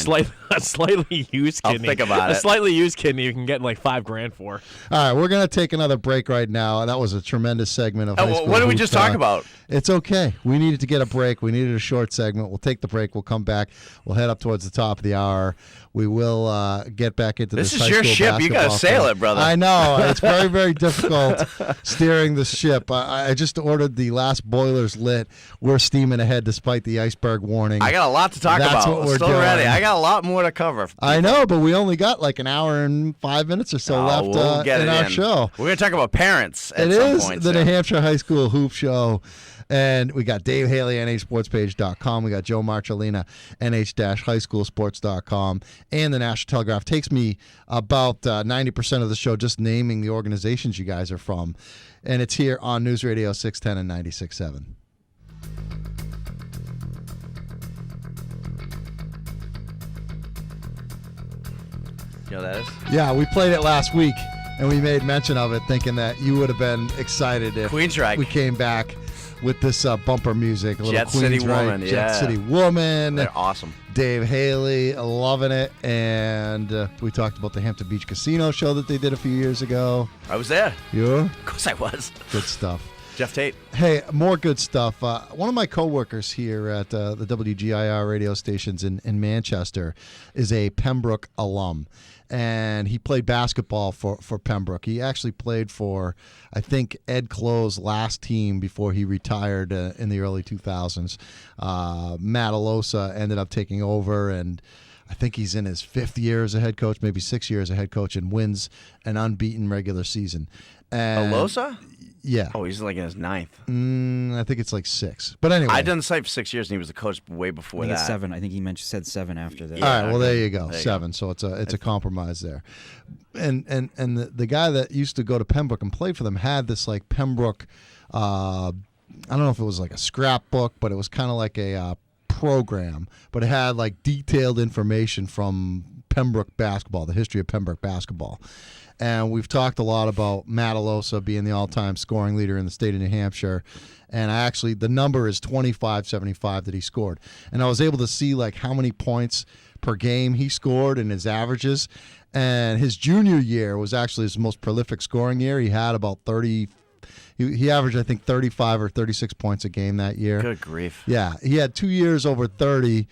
A slightly used kidney. I'll think about it. A slightly used kidney you can get in like $5,000 for. All right, we're gonna take another break right now. That was a tremendous segment of high school. What did we just talk about? It's okay. We needed to get a break. We needed a short segment. We'll take the break. We'll come back. We'll head up towards the top of the hour. We will get back into this. This is your ship. You gotta sail it, brother. I know. It's very, very difficult steering the ship. I just ordered the last boilers lit. We're steaming ahead despite the iceberg warning. I got a lot to talk about. What we're Still doing. ready. I got a lot more to cover. I know, but we only got like an hour and 5 minutes or so left in our show. We're gonna talk about parents at it some is point. The New Hampshire High School Hoop Show. And we got Dave Haley, NHSportsPage.com. We got Joe Marcellina, NH-HighSchoolSports.com. And the National Telegraph. Takes me about 90% of the show just naming the organizations you guys are from. And it's here on News Radio 610 and 96.7. You know what that is? Yeah, we played it last week, and we made mention of it, thinking that you would have been excited if we came back with this bumper music. A little Jet City Woman, Jet City Woman. They're awesome. Dave Haley, loving it. And we talked about the Hampton Beach Casino show that they did a few years ago. I was there. You were? Of course I was. Good stuff. Jeff Tate. Hey, more good stuff. One of my coworkers here at the WGIR radio stations in Manchester is a Pembroke alum. And he played basketball for Pembroke. He actually played for, I think, Ed Clo's last team before he retired in the early 2000s. Matt Alosa ended up taking over, and I think he's in his 5th year as a head coach, maybe 6 years as a head coach, and wins an unbeaten regular season. And Alosa? Yeah. Oh, he's like in his 9th. I think it's like 6. But anyway. I've done the site for 6 years, and he was the coach way before that. 7. I think he said 7 after that. Yeah, all right, well, there you go. 7. So it's a compromise there. And the guy that used to go to Pembroke and play for them had this like Pembroke, I don't know if it was like a scrapbook, but it was kind of like a program. But it had like detailed information from Pembroke basketball, the history of Pembroke basketball. And we've talked a lot about Matt Alosa being the all-time scoring leader in the state of New Hampshire. And the number is 25.75 that he scored. And I was able to see like how many points per game he scored and his averages. And his junior year was actually his most prolific scoring year. He had about 30. He averaged, I think, 35 or 36 points a game that year. Good grief. Yeah. He had 2 years over 30.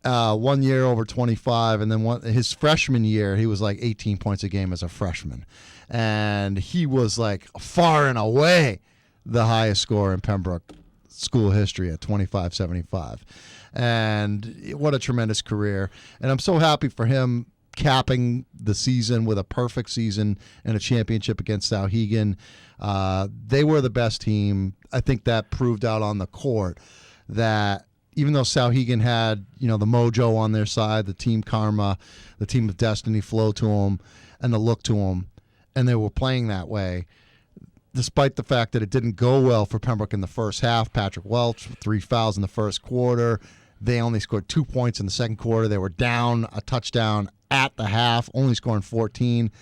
1 year over 25, and then his freshman year, he was like 18 points a game as a freshman. And he was like far and away the highest scorer in Pembroke school history at 25-75. And what a tremendous career. And I'm so happy for him capping the season with a perfect season and a championship against Sauhegan. They were the best team. I think that proved out on the court that even though Sauhegan had, the mojo on their side, the team karma, the team of destiny flow to them, and the look to them, and they were playing that way, despite the fact that it didn't go well for Pembroke in the first half. Patrick Welch, 3 fouls in the first quarter. They only scored 2 points in the second quarter. They were down a touchdown at the half, only scoring 14.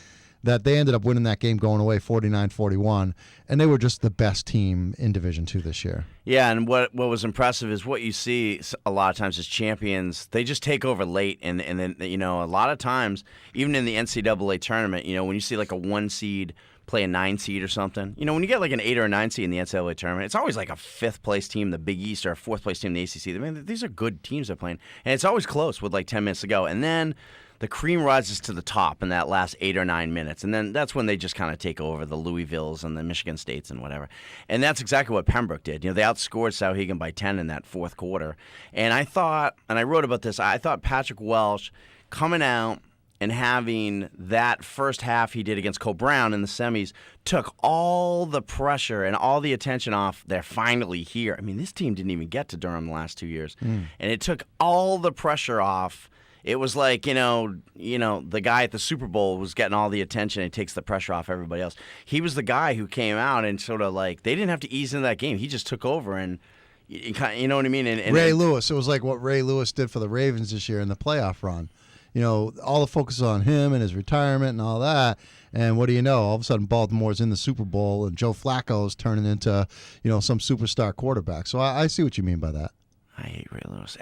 That they ended up winning that game going away 49-41, and they were just the best team in Division II this year. Yeah, and what was impressive is what you see a lot of times as champions, they just take over late, and then a lot of times, even in the NCAA tournament, when you see like a 1 seed play a 9 seed or something, when you get like an 8 or a 9 seed in the NCAA tournament, it's always like a 5th place team, the Big East, or a 4th place team in the ACC. I mean, these are good teams they're playing, and it's always close with like 10 minutes to go, and then the cream rises to the top in that last 8 or 9 minutes, and then that's when they just kind of take over the Louisvilles and the Michigan States and whatever. And that's exactly what Pembroke did. They outscored Sauhegan by 10 in that fourth quarter. And I thought, and I wrote about this, I thought Patrick Welch coming out and having that first half he did against Cole Brown in the semis took all the pressure and all the attention off. They're finally here. I mean, this team didn't even get to Durham the last 2 years. And it took all the pressure off. It was like, the guy at the Super Bowl was getting all the attention. It takes the pressure off everybody else. He was the guy who came out and sort of like, they didn't have to ease into that game. He just took over and, you know what I mean? And Ray Lewis. It was like what Ray Lewis did for the Ravens this year in the playoff run. All the focus is on him and his retirement and all that. And what do you know? All of a sudden, Baltimore's in the Super Bowl and Joe Flacco's turning into, some superstar quarterback. So I see what you mean by that. I hate Ray Lewis.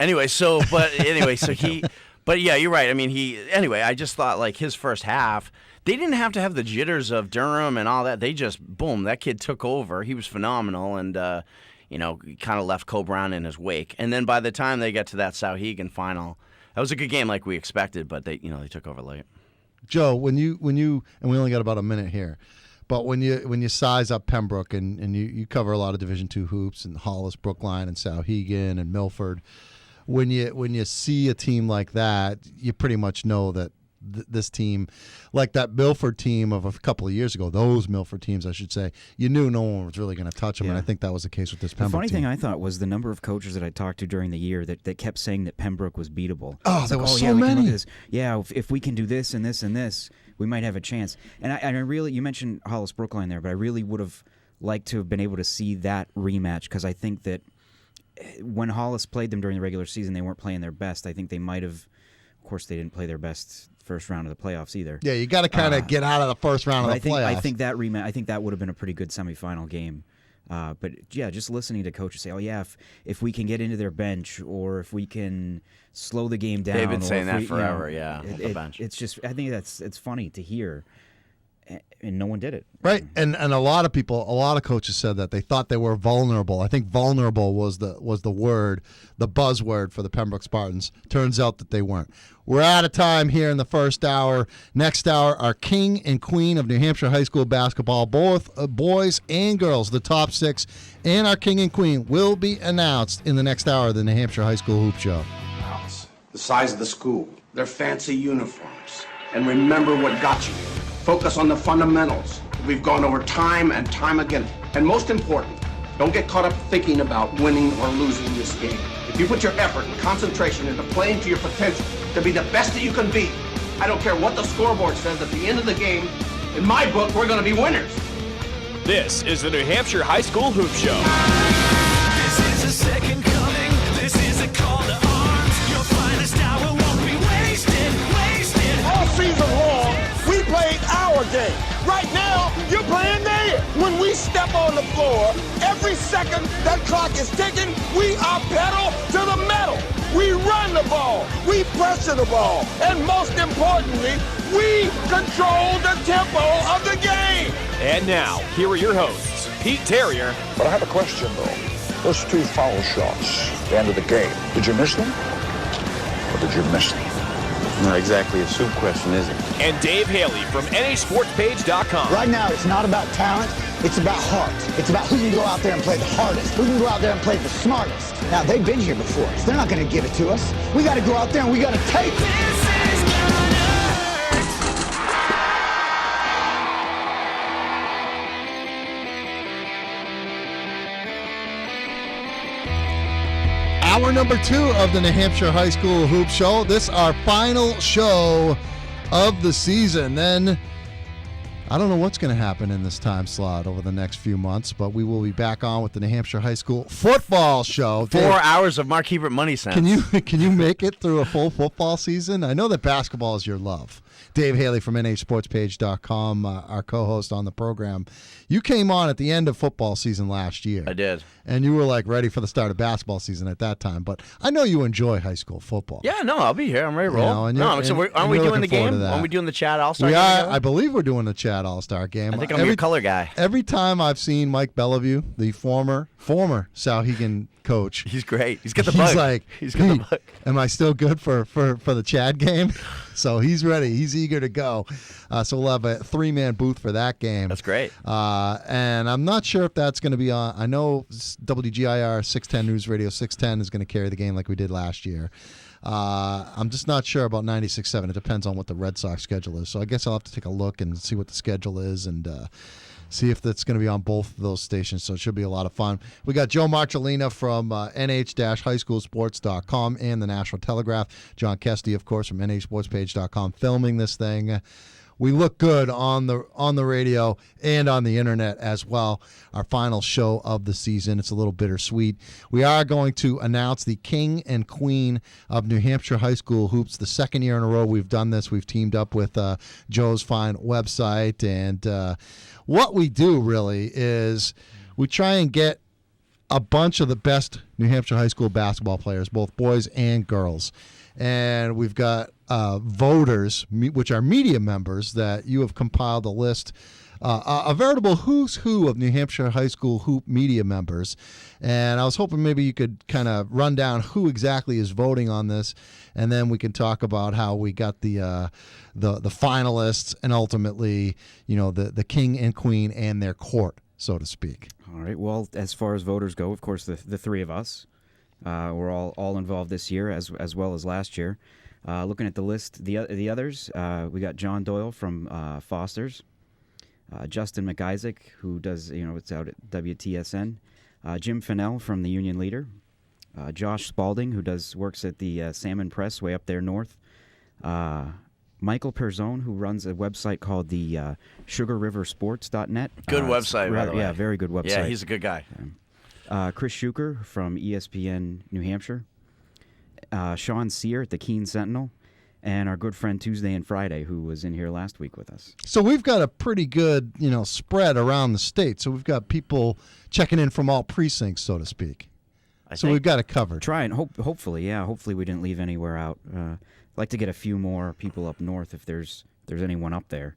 But yeah, you're right. I mean, I just thought like his first half, they didn't have to have the jitters of Durham and all that. They just, boom, that kid took over. He was phenomenal and, kind of left Cole Brown in his wake. And then by the time they get to that Sauhegan final, that was a good game like we expected, but they took over late. Joe, when you and we only got about a minute here, but when you size up Pembroke and you cover a lot of Division II hoops and Hollis, Brookline, and Sauhegan and Milford, when you see a team like that, you pretty much know that this team, like that Milford team of a couple of years ago, those Milford teams, I should say, you knew no one was really going to touch them, and I think that was the case with this Pembroke team. The funny thing I thought was the number of coaches that I talked to during the year that kept saying that Pembroke was beatable. Oh, there were so many. Yeah, if we can do this and this and this, we might have a chance. And I really, you mentioned Hollis Brookline there, but I really would have liked to have been able to see that rematch because I think that when Hollis played them during the regular season, they weren't playing their best. I think they might have, of course, they didn't play their best first round of the playoffs either. Yeah, you got to kind of get out of the first round of the playoffs. I think that rematch. I think that would have been a pretty good semifinal game. But yeah, just listening to coaches say, "Oh yeah, if we can get into their bench, or if we can slow the game down." They've been saying that forever. The bench. It's just, I think it's funny to hear. And no one did it. Right. And a lot of coaches said that they thought they were vulnerable. I think vulnerable was the word, the buzzword for the Pembroke Spartans. Turns out that they weren't. We're out of time here in the first hour. Next hour, our king and queen of New Hampshire high school basketball, both boys and girls, the top 6, and our king and queen will be announced in the next hour of the New Hampshire High School Hoop Show. The size of the school, their fancy uniforms, and remember what got you here. Focus on the fundamentals. We've gone over time and time again. And most important, don't get caught up thinking about winning or losing this game. If you put your effort and concentration into playing to your potential, to be the best that you can be, I don't care what the scoreboard says at the end of the game, in my book, we're going to be winners. This is the New Hampshire High School Hoop Show. This is a second coming. This is a call to arms. Your finest hour won't be wasted. All season long, we played our game. Right now, you're playing theirs. When we step on the floor, every second that clock is ticking, we are pedal to the metal. We run the ball, we pressure the ball, and most importantly, we control the tempo of the game. And now, here are your hosts, Pete Terrier. But I have a question, though. Those 2 foul shots at the end of the game, did you miss them? Or did you miss them? Not exactly a soup question, is it? And Dave Haley from NHSportsPage.com. Right now, it's not about talent. It's about heart. It's about who can go out there and play the hardest, who can go out there and play the smartest. Now, they've been here before, so they're not going to give it to us. We got to go out there and we got to take it. Hour number 2 of the New Hampshire High School Hoop Show. This is our final show of the season. Then I don't know what's going to happen in this time slot over the next few months, but we will be back on with the New Hampshire High School football show. 4 hours of Mark Hebert money sense. Can you make it through a full football season? I know that basketball is your love. Dave Haley from NHSportsPage.com, our co-host on the program. You came on at the end of football season last year. I did. And you were like ready for the start of basketball season at that time. But I know you enjoy high school football. Yeah, no, I'll be here. I'm ready to roll. Aren't we doing the game? Aren't we doing the Chad All-Star game? We are. Together? I believe we're doing the Chad All-Star game. I think I'm your color guy. Every time I've seen Mike Bellevue, the former Sauhegan coach. He's great. He's got the bug. He's got the bug. Am I still good for the Chad game? So he's ready. He's eager to go. So we'll have a 3-man booth for that game. That's great. And I'm not sure if that's going to be on. I know WGIR 610 News Radio 610 is going to carry the game like we did last year. I'm just not sure about 96.7. It depends on what the Red Sox schedule is. So I guess I'll have to take a look and see what the schedule is and see if that's going to be on both of those stations. So it should be a lot of fun. We got Joe Marcellina from nh-highschoolsports.com and the National Telegraph. John Kesty, of course, from nhsportspage.com filming this thing. We look good on the radio and on the internet as well. Our final show of the season. It's a little bittersweet. We are going to announce the King and Queen of New Hampshire High School Hoops. The second year in a row we've done this. We've teamed up with Joe's fine website. And what we do really is we try and get a bunch of the best New Hampshire high school basketball players, both boys and girls. And we've got voters, which are media members, that you have compiled a list, a veritable who's who of New Hampshire high school hoop media members. And I was hoping maybe you could kind of run down who exactly is voting on this, and then we can talk about how we got the finalists and ultimately, the king and queen and their court, so to speak. All right. Well, as far as voters go, of course, the three of us. We're all involved this year as well as last year. Looking at the list, the others, we got John Doyle from Foster's, Justin McIsaac, who does, it's out at WTSN, Jim Fennell from the Union Leader, Josh Spalding, who works at the Salmon Press way up there north, Michael Perzone, who runs a website called the SugarRiverSports.net. Good website, by the way. Yeah, very good website. Yeah, he's a good guy. Chris Schuker from ESPN New Hampshire, Sean Sear at the Keene Sentinel, and our good friend Tuesday and Friday, who was in here last week with us. So we've got a pretty good, spread around the state. So we've got people checking in from all precincts, so to speak. So we've got it covered. Try and hopefully, yeah. Hopefully we didn't leave anywhere out. I'd like to get a few more people up north if there's anyone up there.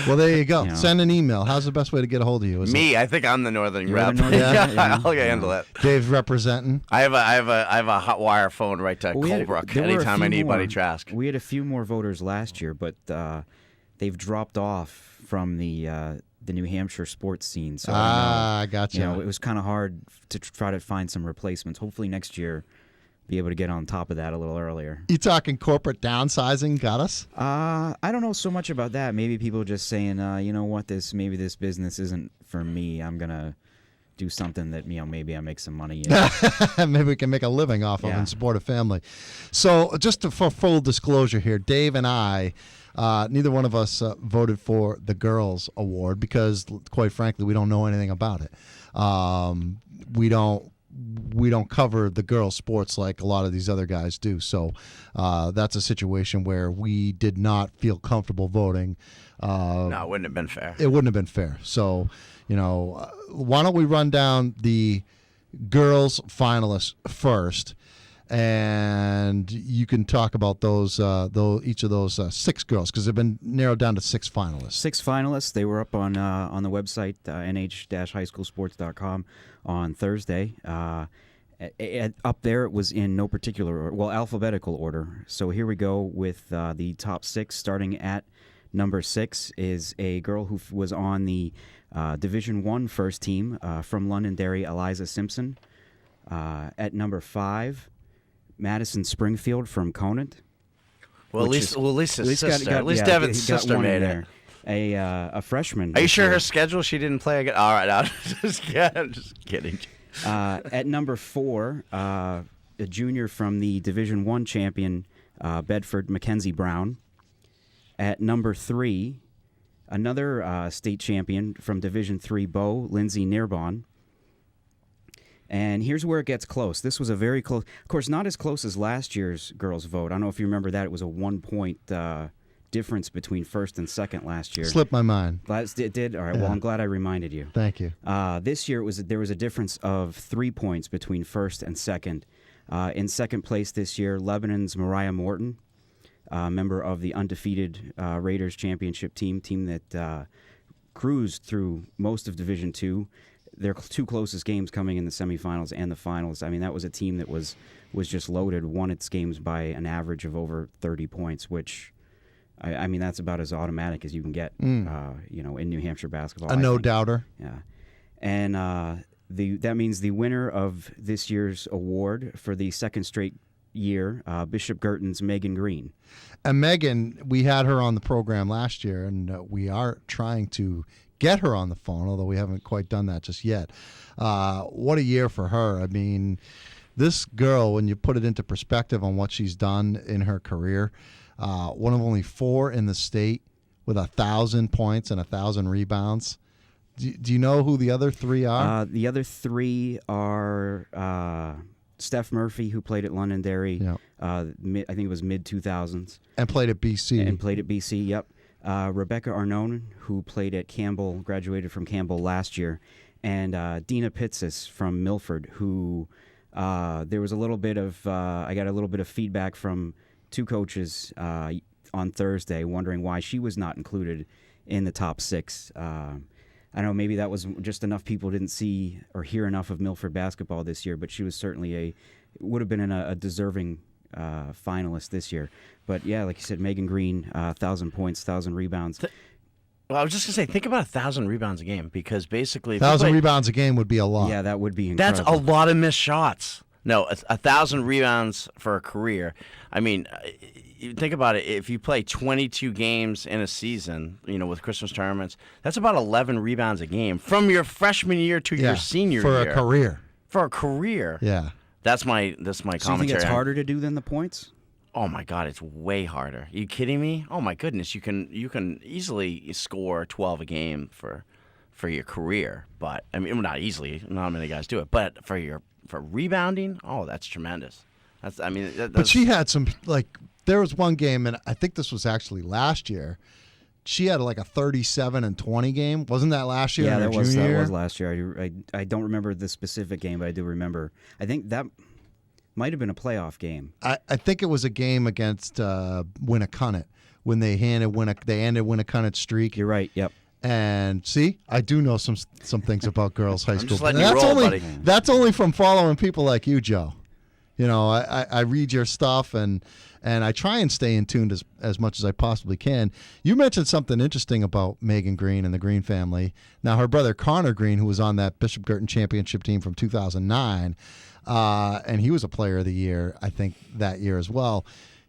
Well, there you go. Send an email. How's the best way to get a hold of you? I think I'm the northern You're rep. the northern rep? Yeah. I'll handle it. Dave's representing. I have a hot wire phone right to Colebrook anytime anybody trask. We had a few more voters last year, but they've dropped off from the New Hampshire sports scene. So I gotcha. It was kind of hard to try to find some replacements. Hopefully next year, be able to get on top of that a little earlier. You talking corporate downsizing got us? I don't know so much about that. Maybe people just saying, you know what, maybe this business isn't for me. I'm gonna do something that maybe I make some money in. Maybe we can make a living off of and support a family. So just for full disclosure here, Dave and I, neither one of us voted for the girls award because, quite frankly, we don't know anything about it. We don't cover the girls' sports like a lot of these other guys do. So that's a situation where we did not feel comfortable voting. No, it wouldn't have been fair. It wouldn't have been fair. So, why don't we run down the girls' finalists first, and you can talk about each of those 6 girls, because they've been narrowed down to 6 finalists. 6 finalists. They were up on the website, nh-highschoolsports.com on Thursday. Up there, it was in no particular order, well, alphabetical order. So here we go with the top 6. Starting at number 6 is a girl who was on the Division I first team from Londonderry, Eliza Simpson. At number 5, Madison Springfield from Conant. Well, at least his sister. At least Devin's sister made it. A freshman. Are you sure her schedule? She didn't play again. All right, I'm just kidding. At number 4, a junior from the Division I champion, Bedford, Mackenzie Brown. At number 3, another state champion from Division III, Bow, Lindsay Nearbon. And here's where it gets close. This was a very close, of course, not as close as last year's girls' vote. I don't know if you remember that. It was a 1-point difference between first and second last year. Slipped my mind. It did? All right, well, I'm glad I reminded you. Thank you. This year, there was a difference of 3 points between first and second. In second place this year, Lebanon's Mariah Morton, member of the undefeated Raiders championship team that cruised through most of Division II. Their 2 closest games coming in the semifinals and the finals. I mean, that was a team that was just loaded, won its games by an average of over 30 points, which, I mean, that's about as automatic as you can get, in New Hampshire basketball. A no-doubter. Yeah. And that means the winner of this year's award for the second straight year, Bishop Girton's Megan Green. And Megan, we had her on the program last year, and we are trying to get her on the phone, although we haven't quite done that just yet. What a year for her. I mean, this girl, when you put it into perspective on what she's done in her career, one of only 4 in the state with 1,000 points and 1,000 rebounds. Do you know who the other 3 are? The other 3 are Steph Murphy, who played at Londonderry. Yep. I think it was mid-2000s. And played at BC. And played at BC, yep. Rebecca Arnone, who played at Campbell, graduated from Campbell last year, and Dina Pitsis from Milford, who there was a little bit of I got a little bit of feedback from 2 coaches on Thursday, wondering why she was not included in the top 6. I don't know, maybe that was just enough people didn't see or hear enough of Milford basketball this year, but she was certainly would have been a deserving finalist this year. But yeah, like you said, Megan Green, 1,000 points, 1,000 rebounds. Well, I was just going to say, think about 1,000 rebounds a game, because basically... 1,000 rebounds a game would be a lot. Yeah, that would be incredible. That's a lot of missed shots. No, 1,000 rebounds for a career. I mean, you think about it. If you play 22 games in a season, with Christmas tournaments, that's about 11 rebounds a game from your freshman year to your senior year. For a career. For a career. Yeah. That's my commentary. So you think it's harder to do than the points? Oh my God, it's way harder. Are you kidding me? Oh my goodness, you can easily score 12 a game for your career, but I mean, not easily. Not many guys do it, but for rebounding, oh, that's tremendous. But she had some, there was one game, and I think this was actually last year. She had like a 37 and 20 game. Wasn't that last year? Yeah, that was last year. I don't remember the specific game, but I do remember. I think that might have been a playoff game. I think it was a game against Winnicott when they ended Winnicott's streak. You're right. Yep. And see, I do know some things about girls high school. Just letting you roll, buddy. That's only from following people like you, Joe. I read your stuff and I try and stay in tune as much as I possibly can. You mentioned something interesting about Megan Green and the Green family. Now, her brother Connor Green, who was on that Bishop Girton championship team from 2009, and he was a player of the year, I think, that year as well.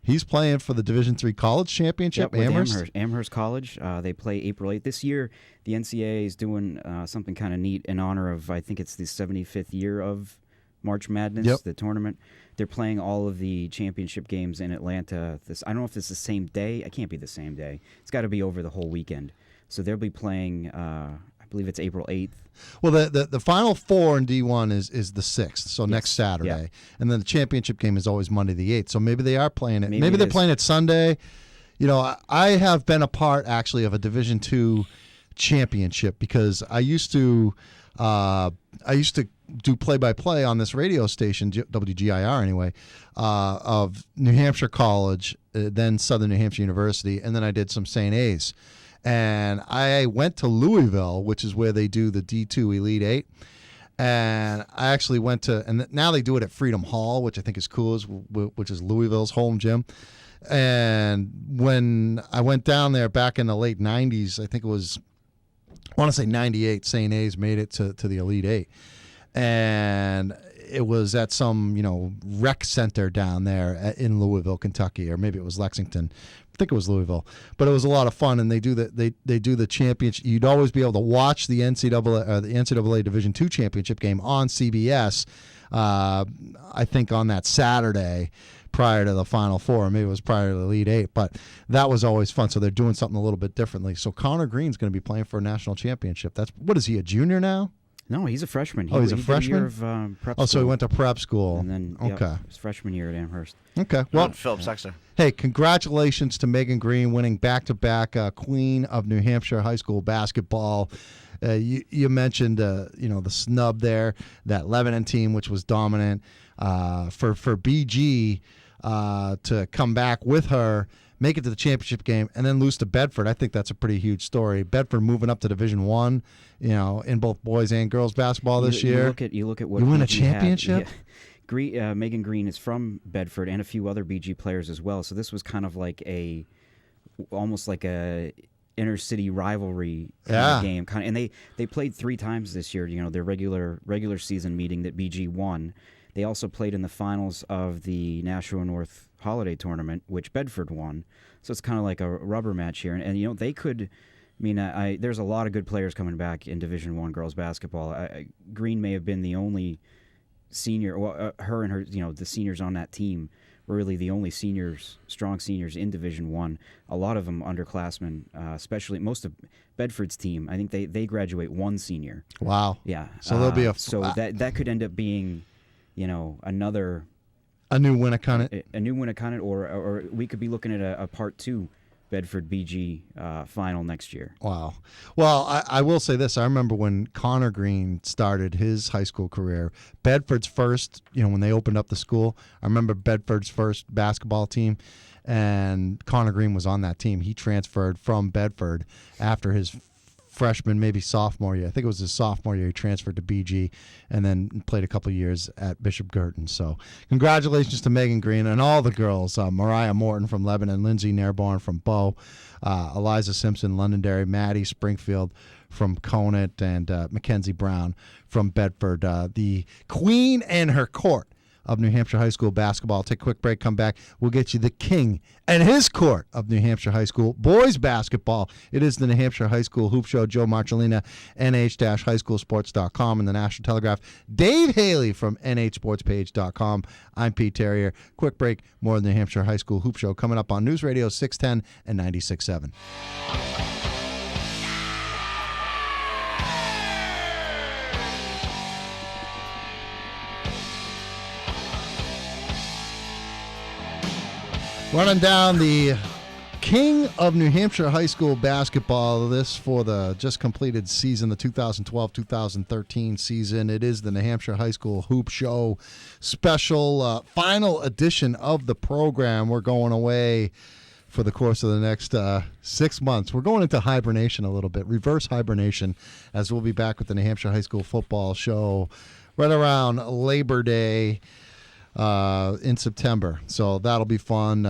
He's playing for the Division III College Championship, with Amherst College. They play April 8th. This year, the NCAA is doing something kind of neat in honor of, I think it's the 75th year of March Madness, the tournament. They're playing all of the championship games in Atlanta. I don't know if it's the same day. It can't be the same day. It's got to be over the whole weekend. So they'll be playing, I believe it's April 8th. Well, the Final Four in D1 is the 6th, so next Saturday. Yeah. And then the championship game is always Monday the 8th. So maybe they are playing it. Maybe they're playing it Sunday. I have been a part, actually, of a Division II championship because I used to do play-by-play on this radio station, WGIR anyway, of New Hampshire College, then Southern New Hampshire University, and then I did some St. A's. And I went to Louisville, which is where they do the D2 Elite 8, And I actually went to, and now they do it at Freedom Hall, which I think is cool, which is Louisville's home gym. And when I went down there back in the late 90s, I think it was, I want to say 98, St. A's made it to the Elite Eight. And it was at some, rec center down there in Louisville, Kentucky, or maybe it was Lexington. I think it was Louisville, but it was a lot of fun, and they do the championship. You'd always be able to watch the NCAA Division II championship game on CBS. I think on that Saturday prior to the Final Four, maybe it was prior to the Elite Eight, but that was always fun. So they're doing something a little bit differently. So Connor Green's going to be playing for a national championship. What is he, a junior now? No, he's a freshman. He's a freshman? Year of, prep so he school. went to prep school. And then, okay. His freshman year at Amherst. Okay. Well, Philip Sexton. Hey, congratulations to Megan Green winning back-to-back Queen of New Hampshire high school basketball. You mentioned, the snub there, that Lebanon team, which was dominant. For BG to come back with her, make it to the championship game, and then lose to Bedford. I think that's a pretty huge story. Bedford moving up to Division I, in both boys and girls basketball this year. You look at what you win a BG championship. Megan Green is from Bedford, and a few other BG players as well. So this was kind of like almost like a inner city rivalry kind of game. And they played 3 times this year. Their regular season meeting that BG won. They also played in the finals of the Nashua North Holiday Tournament, which Bedford won. So it's kind of like a rubber match here. And they could. There's a lot of good players coming back in Division I girls basketball. Green may have been the only senior. Well, her and her, the seniors on that team were really the only strong seniors in Division I. A lot of them underclassmen, especially most of Bedford's team. I think they graduate 1 senior. Wow. Yeah. So there'll be that could end up being, a new Winnicott. A new Winnicott, or we could be looking at a Part 2 Bedford BG final next year. Wow. Well, I will say this. I remember when Connor Green started his high school career, Bedford's first, when they opened up the school, I remember Bedford's first basketball team, and Connor Green was on that team. He transferred from Bedford after his freshman, maybe sophomore year. I think it was his sophomore year. He transferred to BG and then played a couple of years at Bishop Girton. So congratulations to Megan Green and all the girls. Mariah Morton from Lebanon, Lindsay Nairborn from Bow, Eliza Simpson, Londonderry, Maddie Springfield from Conant, and Mackenzie Brown from Bedford. The queen and her court of New Hampshire high school basketball. Take a quick break, come back. We'll get you the king and his court of New Hampshire high school boys basketball. It is the New Hampshire High School Hoop Show. Joe Marcellina, nh-highschoolsports.com, and the National Telegraph. Dave Haley from nhsportspage.com. I'm Pete Terrier. Quick break, more of the New Hampshire High School Hoop Show coming up on News Radio 610 and 96.7. Running down the king of New Hampshire high school basketball, this for the just completed season, the 2012-2013 season. It is the New Hampshire High School Hoop Show special final edition of the program. We're going away for the course of the next 6 months. We're going into hibernation a little bit, reverse hibernation, as we'll be back with the New Hampshire High School football show right around Labor Day in September. So that'll be fun.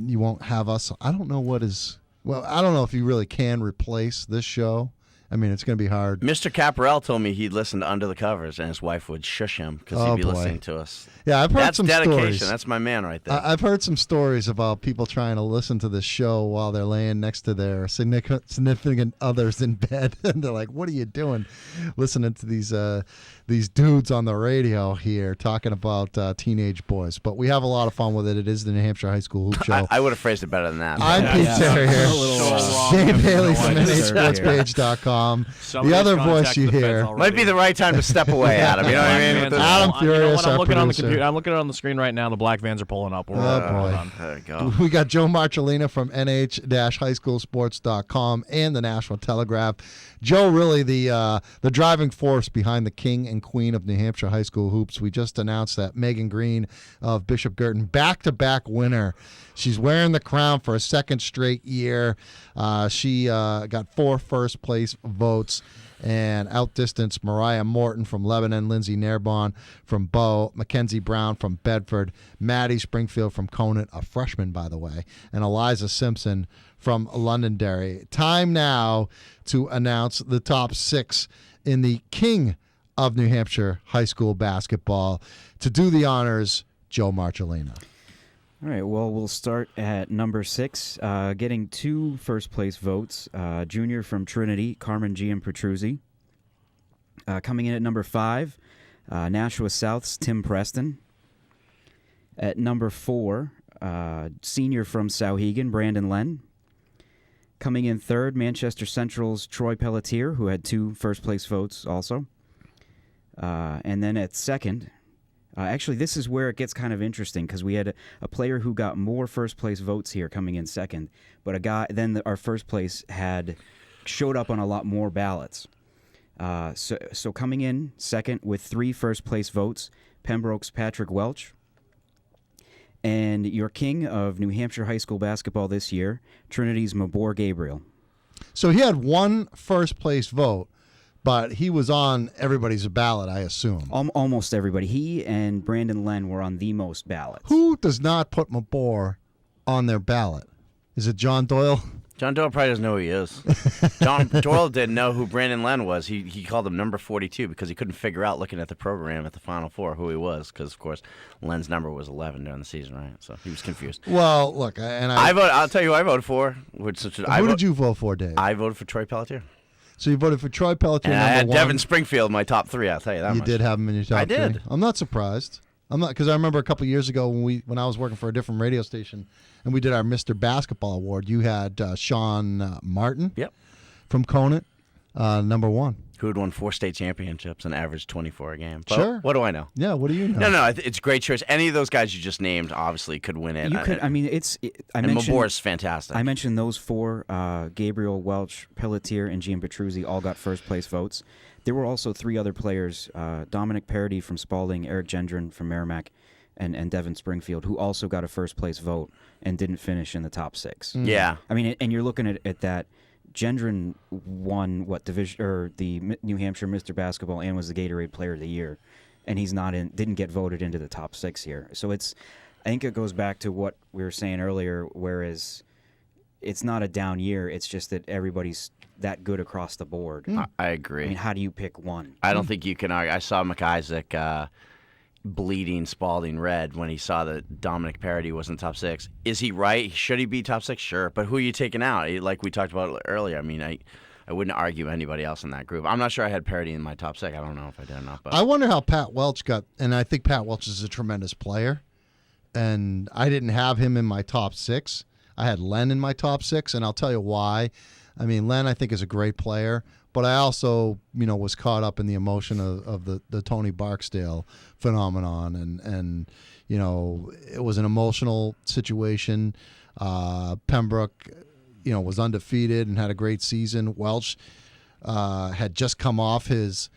You won't have us. I don't know if you really can replace this show. I mean, it's going to be hard. Mr. Caparel told me he'd listen to Under the Covers, and his wife would shush him because he'd be listening to us. Yeah, I've heard some stories. That's dedication. That's my man right there. I've heard some stories about people trying to listen to this show while they're laying next to their significant others in bed, and they're like, "What are you doing, listening to these dudes on the radio here talking about teenage boys?" But we have a lot of fun with it. It is the New Hampshire High School Hoop Show. I would have phrased it better than that. I'm Pete Terrier. Dave Haley from nhsportspage.com. The other voice you hear might be the right time to step away, Adam. You know what I mean? Adam Furious, I'm our looking producer. on the computer. I'm looking on the screen right now. The black vans are pulling up. Oh boy! There you go. We got Joe Marcellina from nh-highschoolsports.com and the National Telegraph. Joe, really the driving force behind the king and queen of New Hampshire high school hoops. We just announced that Megan Green of Bishop Girton, back-to-back winner. She's wearing the crown for a second straight year. She got 4 first-place votes and outdistanced Mariah Morton from Lebanon, Lindsay Nairbon from Bow, Mackenzie Brown from Bedford, Maddie Springfield from Conant, a freshman, by the way, and Eliza Simpson from Londonderry. Time now to announce the top 6 in the King of New Hampshire high school basketball. To do the honors, Joe Marcellino. All right, well, we'll start at number 6, getting 2 first-place votes. Junior from Trinity, Carmen Gianpetruzzi. Coming in at number 5, Nashua South's Tim Preston. At number 4, senior from Sauhegan, Brandon Len. Coming in 3rd, Manchester Central's Troy Pelletier, who had 2 first-place votes also. And then at 2nd, actually, this is where it gets kind of interesting because we had a player who got more first-place votes here coming in 2nd, but our first place showed up on a lot more ballots. So coming in 2nd with 3 first-place votes, Pembroke's Patrick Welch. And your king of New Hampshire high school basketball this year, Trinity's Mabor Gabriel. So he had 1 first-place vote, but he was on everybody's ballot, I assume. Almost everybody. He and Brandon Len were on the most ballots. Who does not put Mabor on their ballot? Is it John Doyle? John Doyle probably doesn't know who he is. John Doyle didn't know who Brandon Len was. He called him number 42 because he couldn't figure out, looking at the program at the Final Four, who he was. Because, of course, Len's number was 11 during the season, right? So he was confused. Well, look, I'll tell you who I voted for. Who did you vote for, Dave? I voted for Troy Pelletier. So you voted for Troy Pelletier, and number I had 1. Devin Springfield in my top 3, I'll tell you that much. You did have him in your top 3? I did. I'm not surprised. Because I remember a couple years ago when I was working for a different radio station and we did our Mr. Basketball Award, you had Sean Martin from Conant, number 1. Who had won 4 state championships and averaged 24 a game. But sure. What do I know? Yeah, what do you know? No, it's a great choice. Any of those guys you just named obviously could win it. Mabor's fantastic. I mentioned those 4, Gabriel, Welch, Pelletier, and Gianpetruzzi all got first-place votes. There were also 3 other players, Dominic Parody from Spalding, Eric Gendron from Merrimack, and Devin Springfield, who also got a first-place vote and didn't finish in the top 6. Mm. Yeah. I mean, and you're looking at that. Gendron won the New Hampshire Mr. Basketball and was the Gatorade Player of the Year, and he's didn't get voted into the top 6 here. So I think it goes back to what we were saying earlier, whereas it's not a down year, it's just that everybody's that good across the board. I agree. I mean, how do you pick one? I don't think you can argue. I saw McIsaac bleeding Spalding red when he saw that Dominic Parody was in top 6. Is he right? Should he be top 6? Sure. But who are you taking out? Like we talked about earlier, I mean, I wouldn't argue anybody else in that group. I'm not sure I had Parody in my top 6. I don't know if I did or not. But I wonder how Pat Welch got, and I think Pat Welch is a tremendous player, and I didn't have him in my top 6. I had Len in my top 6, and I'll tell you why. I mean, Len, I think, is a great player, but I also, was caught up in the emotion of the Tony Barksdale phenomenon, and it was an emotional situation. Pembroke, was undefeated and had a great season. Welch had just come off his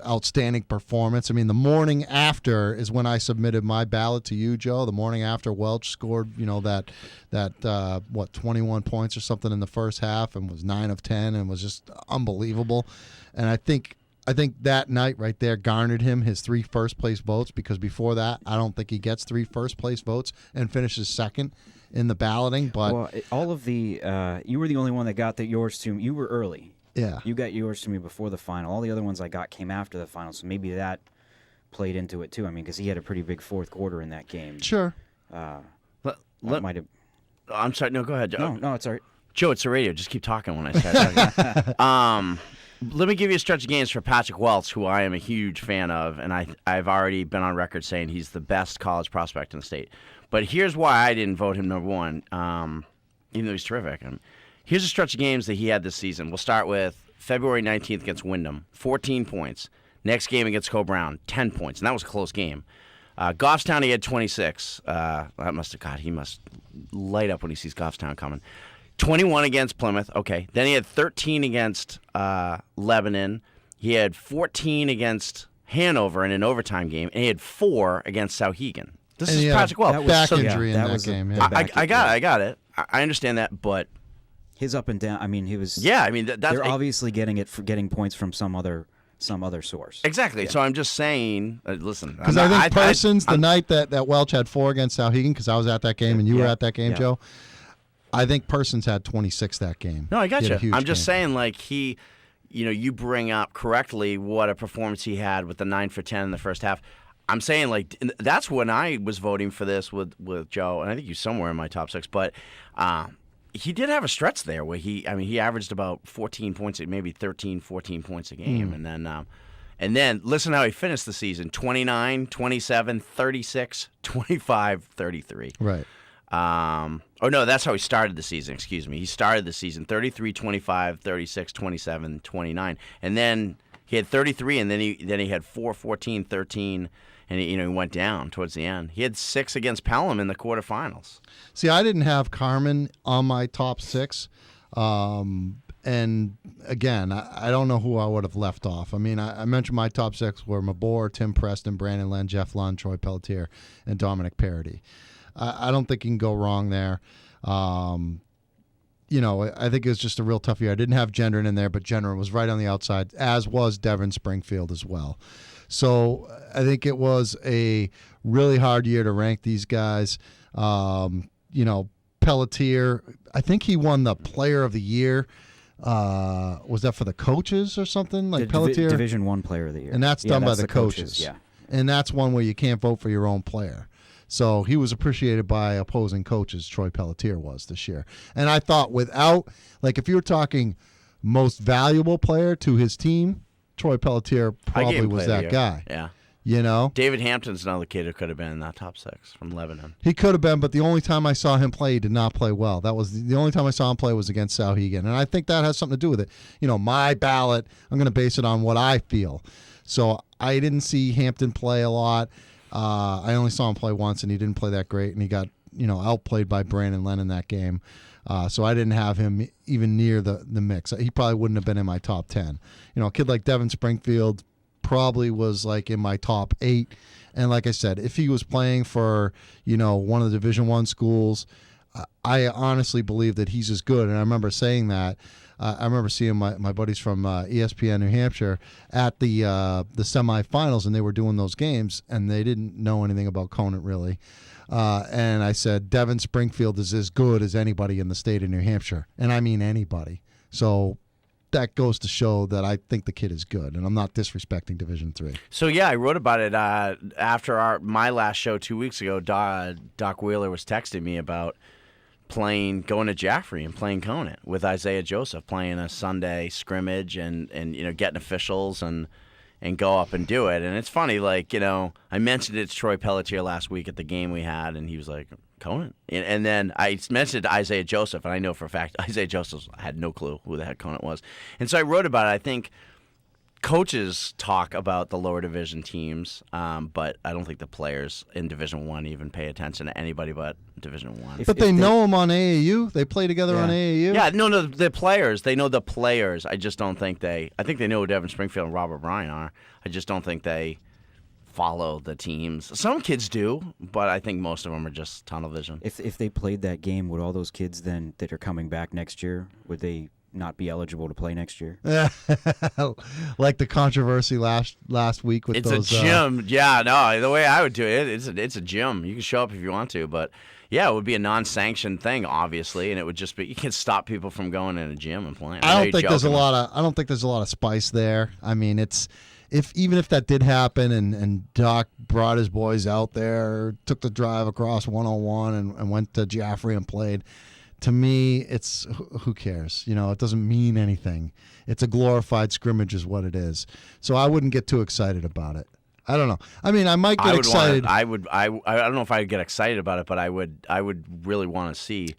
outstanding performance. I mean, the morning after is when I submitted my ballot to you, Joe. The morning after Welch scored, that 21 points or something in the first half and was 9 of 10 and was just unbelievable. And I think that night right there garnered him his 3 first-place votes, because before that, I don't think he gets 3 first-place votes and finishes second in the balloting. But all of the you were the only one that got yours to me. You were early. Yeah. You got yours to me before the final. All the other ones I got came after the final, so maybe that played into it too. I mean, because he had a pretty big fourth quarter in that game. Sure. Might have. I'm sorry. No, go ahead, Joe. No, it's all right. Joe, it's the radio. Just keep talking when I start talking. Let me give you a stretch of games for Patrick Welch, who I am a huge fan of, and I've already been on record saying he's the best college prospect in the state. But here's why I didn't vote him number 1, even though he's terrific. Here's a stretch of games that he had this season. We'll start with February 19th against Wyndham, 14 points. Next game against Co-Brown, 10 points, and that was a close game. Goffstown, he had 26. He must light up when he sees Goffstown coming. 21 against Plymouth, okay. Then he had 13 against Lebanon. He had 14 against Hanover in an overtime game, and he had 4 against Sauhegan. This is Patrick Welch. Back injury in that game. Yeah. I got it. I understand that, but His up and down. I mean, he was. Yeah, I mean they're obviously getting points from some other source. Exactly. Yeah. So I'm just saying. Listen, because I think Parsons the night that Welch had 4 against Souhegan, because I was at that game and you were at that game, Joe. I think Parsons had 26 that game. No, I got you. I'm just saying, like he, you bring up correctly what a performance he had with the 9 for 10 in the first half. I'm saying, like, that's when I was voting for this with Joe, and I think you somewhere in my top 6. But he did have a stretch there where he averaged about 14 points, maybe 13, 14 points a game, and then listen how he finished the season: 29, 27, 36, 25, 33. Right. Oh, no, that's how he started the season. Excuse me. He started the season 33, 25, 36, 27, 29. And then he had 33, and then he had 4, 14, 13, and he went down towards the end. He had 6 against Pelham in the quarterfinals. See, I didn't have Carmen on my top 6. And again, I don't know who I would have left off. I mean, I mentioned my top 6 were Mabor, Tim Preston, Brandon Len, Jeff Lund, Troy Pelletier, and Dominic Parody. I don't think you can go wrong there. I think it was just a real tough year. I didn't have Gendron in there, but Gendron was right on the outside, as was Devin Springfield as well. So I think it was a really hard year to rank these guys. Pelletier, I think he won the Player of the Year. Was that for the coaches or something? Like Pelletier? Division I Player of the Year. And that's done by the coaches. Yeah. And that's one where you can't vote for your own player. So he was appreciated by opposing coaches, Troy Pelletier was this year. And I thought if you were talking most valuable player to his team, Troy Pelletier probably was that guy. Yeah. David Hampton's another kid who could have been in that top 6 from Lebanon. He could have been, but the only time I saw him play, he did not play well. That was the only time I saw him play was against Souhegan. And I think that has something to do with it. My ballot, I'm going to base it on what I feel. So I didn't see Hampton play a lot. I only saw him play once, and he didn't play that great, and he got outplayed by Brandon Len in that game. So I didn't have him even near the mix. He probably wouldn't have been in my top 10. A kid like Devin Springfield probably was like in my top 8. And like I said, if he was playing for one of the Division I schools, I honestly believe that he's as good. And I remember saying that. I remember seeing my buddies from ESPN New Hampshire at the semifinals, and they were doing those games, and they didn't know anything about Conant really. And I said, Devin Springfield is as good as anybody in the state of New Hampshire, and I mean anybody. So that goes to show that I think the kid is good, and I'm not disrespecting Division III. So yeah, I wrote about it after my last show 2 weeks ago. Doc Wheeler was texting me about going to Jaffrey and playing Conant with Isaiah Joseph, playing a Sunday scrimmage and getting officials and go up and do it. And it's funny, I mentioned it to Troy Pelletier last week at the game we had, and he was like, Conant? And then I mentioned it to Isaiah Joseph, and I know for a fact Isaiah Joseph had no clue who the heck Conant was. And so I wrote about it. I think coaches talk about the lower division teams, but I don't think the players in Division I even pay attention to anybody but Division I. But they know him on AAU. They play together on AAU. Yeah, no, the players. They know the players. I just don't think I think they know who Devin Springfield and Robert Bryan are. I just don't think they follow the teams. Some kids do, but I think most of them are just tunnel vision. If they played that game, would all those kids then that are coming back next year, would they not be eligible to play next year? Like the controversy last week with those. It's a gym. The way I would do it, it's a gym. You can show up if you want to, but yeah, it would be a non-sanctioned thing, obviously, and it would just be you can't stop people from going in a gym and playing. I don't think there's a lot of spice there. I mean, even if that did happen and Doc brought his boys out there, took the drive across 101 and went to Jaffrey and played. To me, it's who cares? It doesn't mean anything. It's a glorified scrimmage is what it is. So I wouldn't get too excited about it. I don't know. I mean, I might get excited. I don't know if I'd get excited about it, but I would really want to see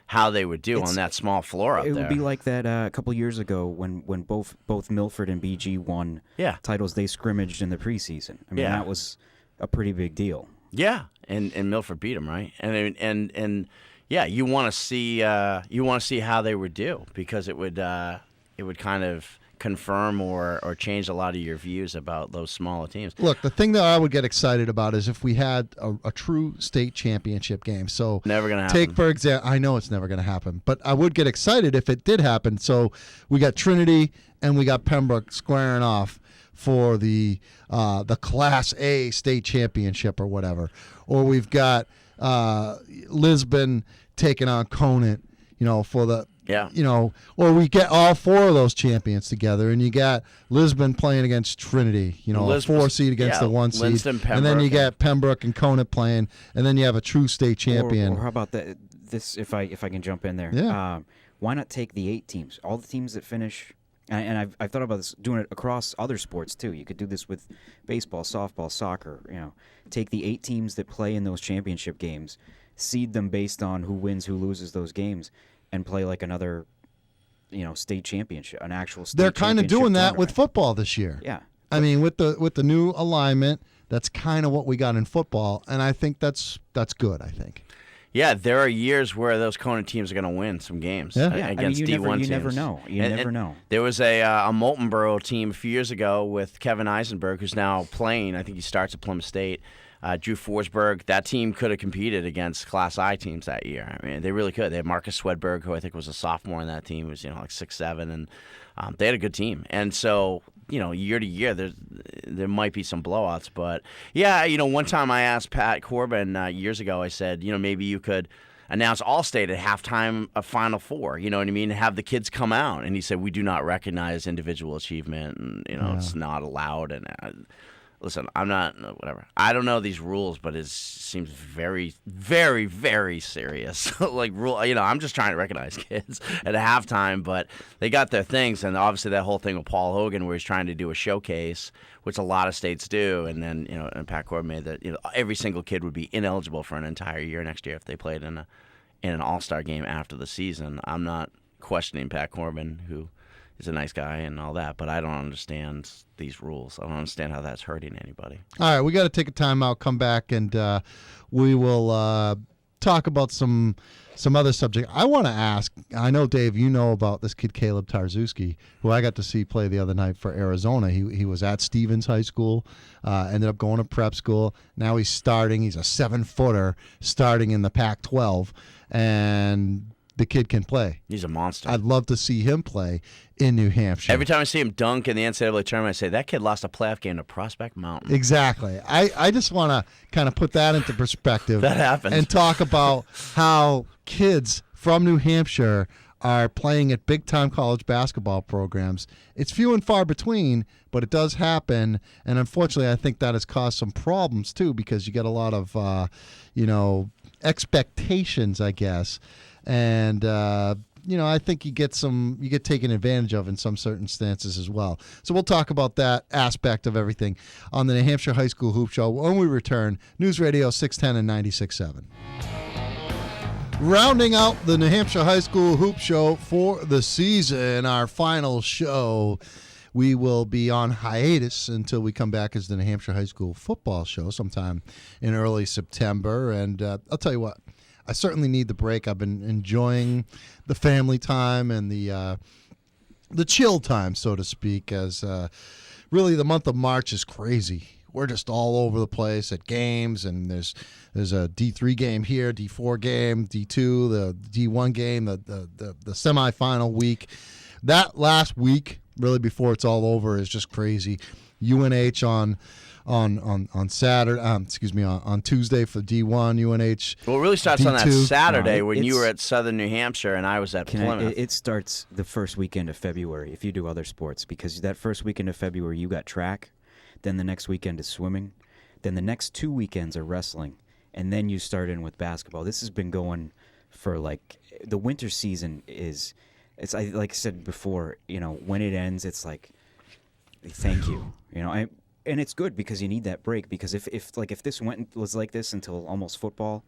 how they would do on that small floor up there. It would be like that a couple years ago when both Milford and BG won titles. They scrimmaged in the preseason. I mean, that was a pretty big deal. Yeah, and Milford beat them, right? And yeah, you want to see how they would do because it would kind of confirm or change a lot of your views about those smaller teams. Look, the thing that I would get excited about is if we had a true state championship game. So never going to happen. Take, for example, I know it's never going to happen, but I would get excited if it did happen. So we got Trinity and we got Pembroke squaring off for the Class A state championship or whatever. Or we've got Lisbon taking on Conant, for the or we get all four of those champions together, and you got Lisbon playing against Trinity, a 4 seed against the 1 seed, Linston, and then you got Pembroke and Conant playing, and then you have a true state champion. Or how about this? If I can jump in there, why not take the 8 teams, all the teams that finish? And I've thought about this, doing it across other sports too. You could do this with baseball, softball, soccer. Take the 8 teams that play in those championship games, seed them based on who wins, who loses those games, and play like another, state championship, an actual state. They're kind of doing that tournament. with football this year. Yeah, I mean, with the new alignment, that's kind of what we got in football, and I think that's good. I think. Yeah, there are years where those Conant teams are going to win some games against D1 teams. You never know. You never know. There was a Moulton Borough team a few years ago with Kevin Eisenberg, who's now playing. I think he starts at Plymouth State. Drew Forsberg. That team could have competed against Class I teams that year. I mean, they really could. They had Marcus Swedberg, who I think was a sophomore in that team, who was like 6'7", and they had a good team. And so, year to year, there might be some blowouts. But, yeah, one time I asked Pat Corbin years ago, I said, maybe you could announce All-State at halftime of Final Four, you know what I mean, have the kids come out. And he said, we do not recognize individual achievement, and, it's not allowed. And listen, I'm not, whatever. I don't know these rules, but it seems very, very, very serious. I'm just trying to recognize kids at halftime, but they got their things. And obviously that whole thing with Paul Hogan where he's trying to do a showcase, which a lot of states do. And then, and Pat Corbin made that, every single kid would be ineligible for an entire year next year if they played in an all-star game after the season. I'm not questioning Pat Corbin, who is a nice guy and all that, but I don't understand these rules. I don't understand how that's hurting anybody. All right, we got to take a timeout, come back, and we will talk about some other subject. I want to ask, I know, Dave, you know about this kid Caleb Tarzuski, who I got to see play the other night for Arizona. He was at Stevens High School, ended up going to prep school. Now he's starting. He's a 7-footer starting in the Pac-12, and the kid can play. He's a monster. I'd love to see him play in New Hampshire. Every time I see him dunk in the NCAA tournament, I say, that kid lost a playoff game to Prospect Mountain. Exactly. I just want to kind of put that into perspective. That happens. And talk about how kids from New Hampshire are playing at big-time college basketball programs. It's few and far between, but it does happen. And unfortunately, I think that has caused some problems, too, because you get a lot of, expectations, I guess. And, I think you get taken advantage of in some circumstances as well. So we'll talk about that aspect of everything on the New Hampshire High School Hoop Show when we return. News Radio 610 and 96.7. Rounding out the New Hampshire High School Hoop Show for the season, our final show. We will be on hiatus until we come back as the New Hampshire High School Football Show sometime in early September. And I'll tell you what. I certainly need the break. I've been enjoying the family time and the chill time, so to speak, as really the month of March is crazy. We're just all over the place at games, and there's a D3 game here, D4 game, D2, the D1 game, the semifinal week. That last week, really before it's all over, is just crazy. UNH on Saturday, on Tuesday for D1, UNH. Well, it really starts D2. on that Saturday when you were at Southern New Hampshire and I was at Plymouth. It starts the first weekend of February if you do other sports, because that first weekend of February you got track, then the next weekend is swimming, then the next 2 weekends are wrestling, and then you start in with basketball. This has been going for the winter season is, like I said before, when it ends, it's like, thank you, and it's good because you need that break. Because if this was like this until almost football,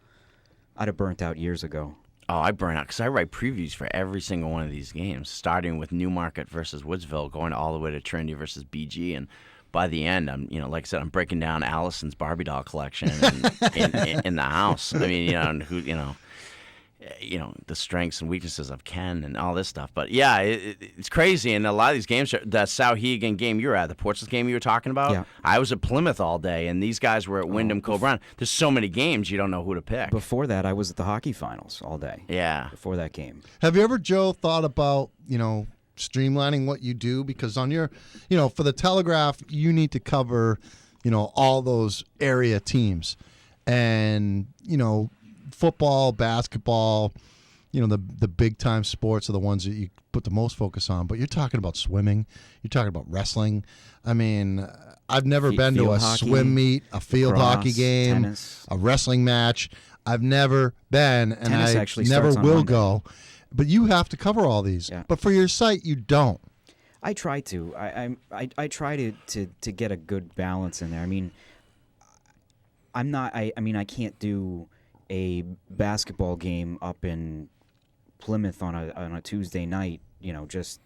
I'd have burnt out years ago. Oh, I burn out because I write previews for every single one of these games, starting with Newmarket versus Woodsville, going all the way to Trinity versus BG, and by the end, I'm like I said, I'm breaking down Allison's Barbie doll collection in the house. I mean, the strengths and weaknesses of Ken and all this stuff. But yeah, it's crazy. And a lot of these games, the Sauhegan game you were at, the Portsmouth game you were talking about, I was at Plymouth all day, and these guys were at Wyndham Coe-Brown. There's so many games you don't know who to pick. Before that, I was at the hockey finals all day. Yeah. Before that game. Have you ever, Joe, thought about, streamlining what you do? Because on your, for the Telegraph, you need to cover, all those area teams. And, football, basketball, the big time sports are the ones that you put the most focus on. But you're talking about swimming, you're talking about wrestling. I mean, I've never been to a swim meet, a field hockey game, tennis, a wrestling match. I've never been, and tennis I never will go. But you have to cover all these. Yeah. But for your site, you don't. I try to. I try to get a good balance in there. I mean, I'm not. I mean, I can't do a basketball game up in Plymouth on a Tuesday night. Just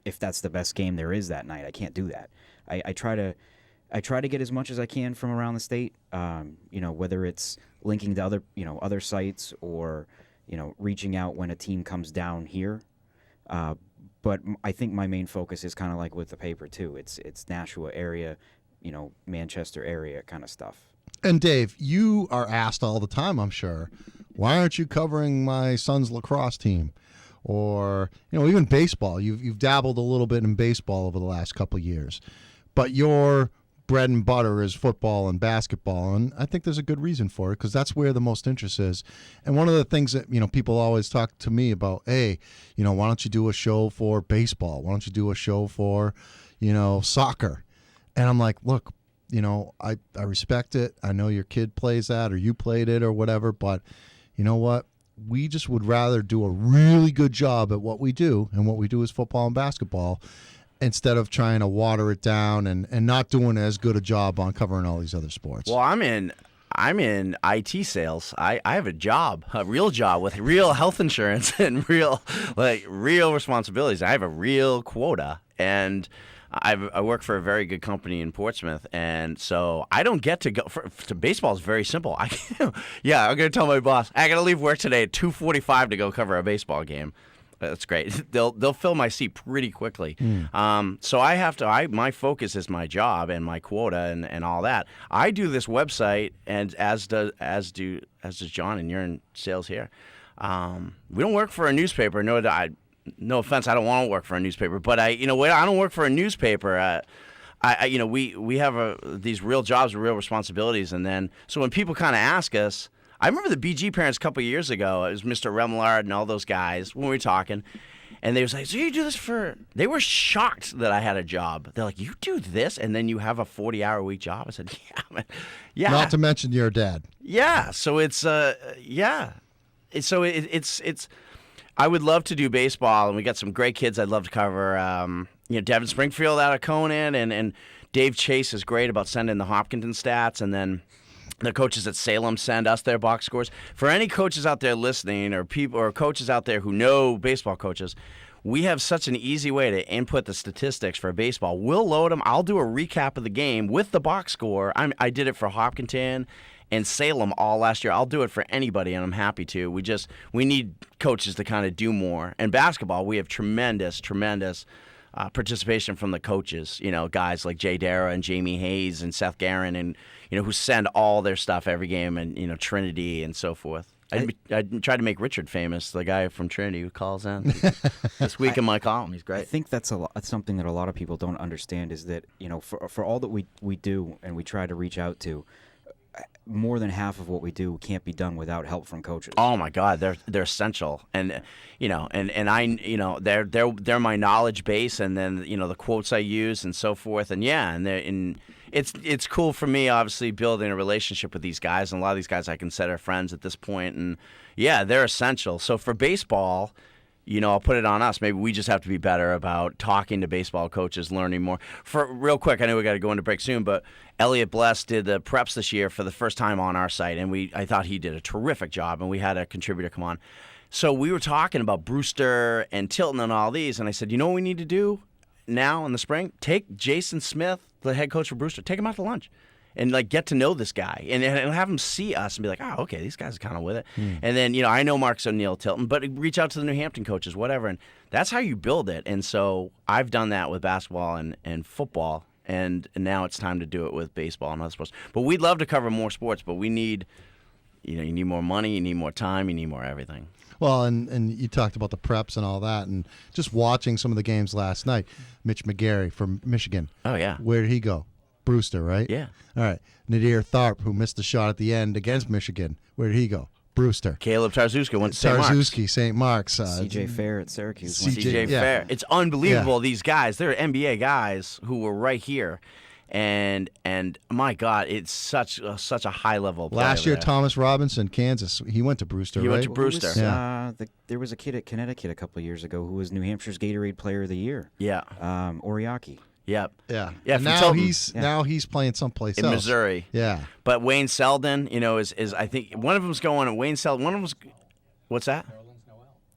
if that's the best game there is that night, I can't do that. I try to get as much as I can from around the state. Whether it's linking to other sites or reaching out when a team comes down here. But I think my main focus is kind of like with the paper too. It's Nashua area, Manchester area kind of stuff. And Dave, you are asked all the time, I'm sure, why aren't you covering my son's lacrosse team? Or, even baseball. You've dabbled a little bit in baseball over the last couple of years. But your bread and butter is football and basketball, and I think there's a good reason for it because that's where the most interest is. And one of the things that people always talk to me about, hey, why don't you do a show for baseball? Why don't you do a show for soccer? And I'm like, look, I respect it. I know your kid plays that or you played it or whatever, but you know what? We just would rather do a really good job at what we do, and what we do is football and basketball, instead of trying to water it down and not doing as good a job on covering all these other sports. Well, I'm in IT sales. I have a job, a real job with real health insurance and real responsibilities. I have a real quota, and I work for a very good company in Portsmouth, and so I don't get to go. To baseball is very simple. I'm going to tell my boss I got to leave work today at 2:45 to go cover a baseball game. That's great. They'll fill my seat pretty quickly. So I have to. My focus is my job and my quota and all that. I do this website, and as does John, and you're in sales here. We don't work for a newspaper. No offense, I don't want to work for a newspaper, but I don't work for a newspaper. We have these real jobs with real responsibilities, and then so when people kind of ask us. I remember the BG parents a couple of years ago. It was Mr. Remillard and all those guys when we were talking. And they was like, so you do this for... They were shocked that I had a job. They're like, you do this and then you have a 40-hour-a-week job? I said, yeah, man. Yeah. Not to mention your dad. Yeah. So it's... yeah. So it's... I would love to do baseball, and we got some great kids I'd love to cover. Devin Springfield out of Conan, and Dave Chase is great about sending the Hopkinton stats, and then... The coaches at Salem send us their box scores. For any coaches out there listening, or people or coaches out there who know baseball coaches, we have such an easy way to input the statistics for baseball. We'll load them. I'll do a recap of the game with the box score. I did it for Hopkinton and Salem all last year. I'll do it for anybody, and I'm happy to. We need coaches to kind of do more. And basketball, we have tremendous participation from the coaches, guys like Jay Dara and Jamie Hayes and Seth Guerin, and who send all their stuff every game, and Trinity and so forth. I tried to make Richard famous, the guy from Trinity who calls in this week in my column. He's great. I think that's something that a lot of people don't understand is that for all that we do and we try to reach out to, more than half of what we do can't be done without help from coaches. Oh my God, they're essential, and I they're my knowledge base, and then the quotes I use and so forth, and it's cool for me, obviously, building a relationship with these guys, and a lot of these guys I consider friends at this point, and they're essential. So for baseball, I'll put it on us. Maybe we just have to be better about talking to baseball coaches, learning more. For real quick, I know we got to go into break soon, but Elliot Bless did the preps this year for the first time on our site, and I thought he did a terrific job, and we had a contributor come on. So we were talking about Brewster and Tilton and all these, and I said, what we need to do now in the spring? Take Jason Smith, the head coach for Brewster, take him out to lunch. and like get to know this guy and have him see us and be like, oh, okay, these guys are kind of with it. And then, I know Mark's O'Neill Tilton, but reach out to the New Hampton coaches, whatever. And that's how you build it. And so I've done that with basketball and football. And now it's time to do it with baseball and other sports. But we'd love to cover more sports, but we need, you need more money, you need more time, you need more everything. Well, and you talked about the preps and all that, and just watching some of the games last night. Mitch McGarry from Michigan. Oh, yeah. Where did he go? Brewster, right? Yeah. All right. Nadir Tharp, who missed the shot at the end against Michigan. Where did he go? Brewster. Caleb Tarzuska went to St. Mark's. Tarzuski, St. Mark's. CJ Fair at Syracuse. CJ Fair. It's unbelievable, these guys. They're NBA guys who were right here. And my God, it's such a high level player. Last year, Thomas Robinson, Kansas, he went to Brewster, He right? went to Brewster. There was a kid at Connecticut a couple of years ago who was New Hampshire's Gatorade Player of the Year. Yeah. Oriaki. Yep. Yeah. Yeah. And now he's playing someplace in else. Missouri. Yeah. But Wayne Selden, is I think one of them's going. Wayne Selden. One of them's what's that?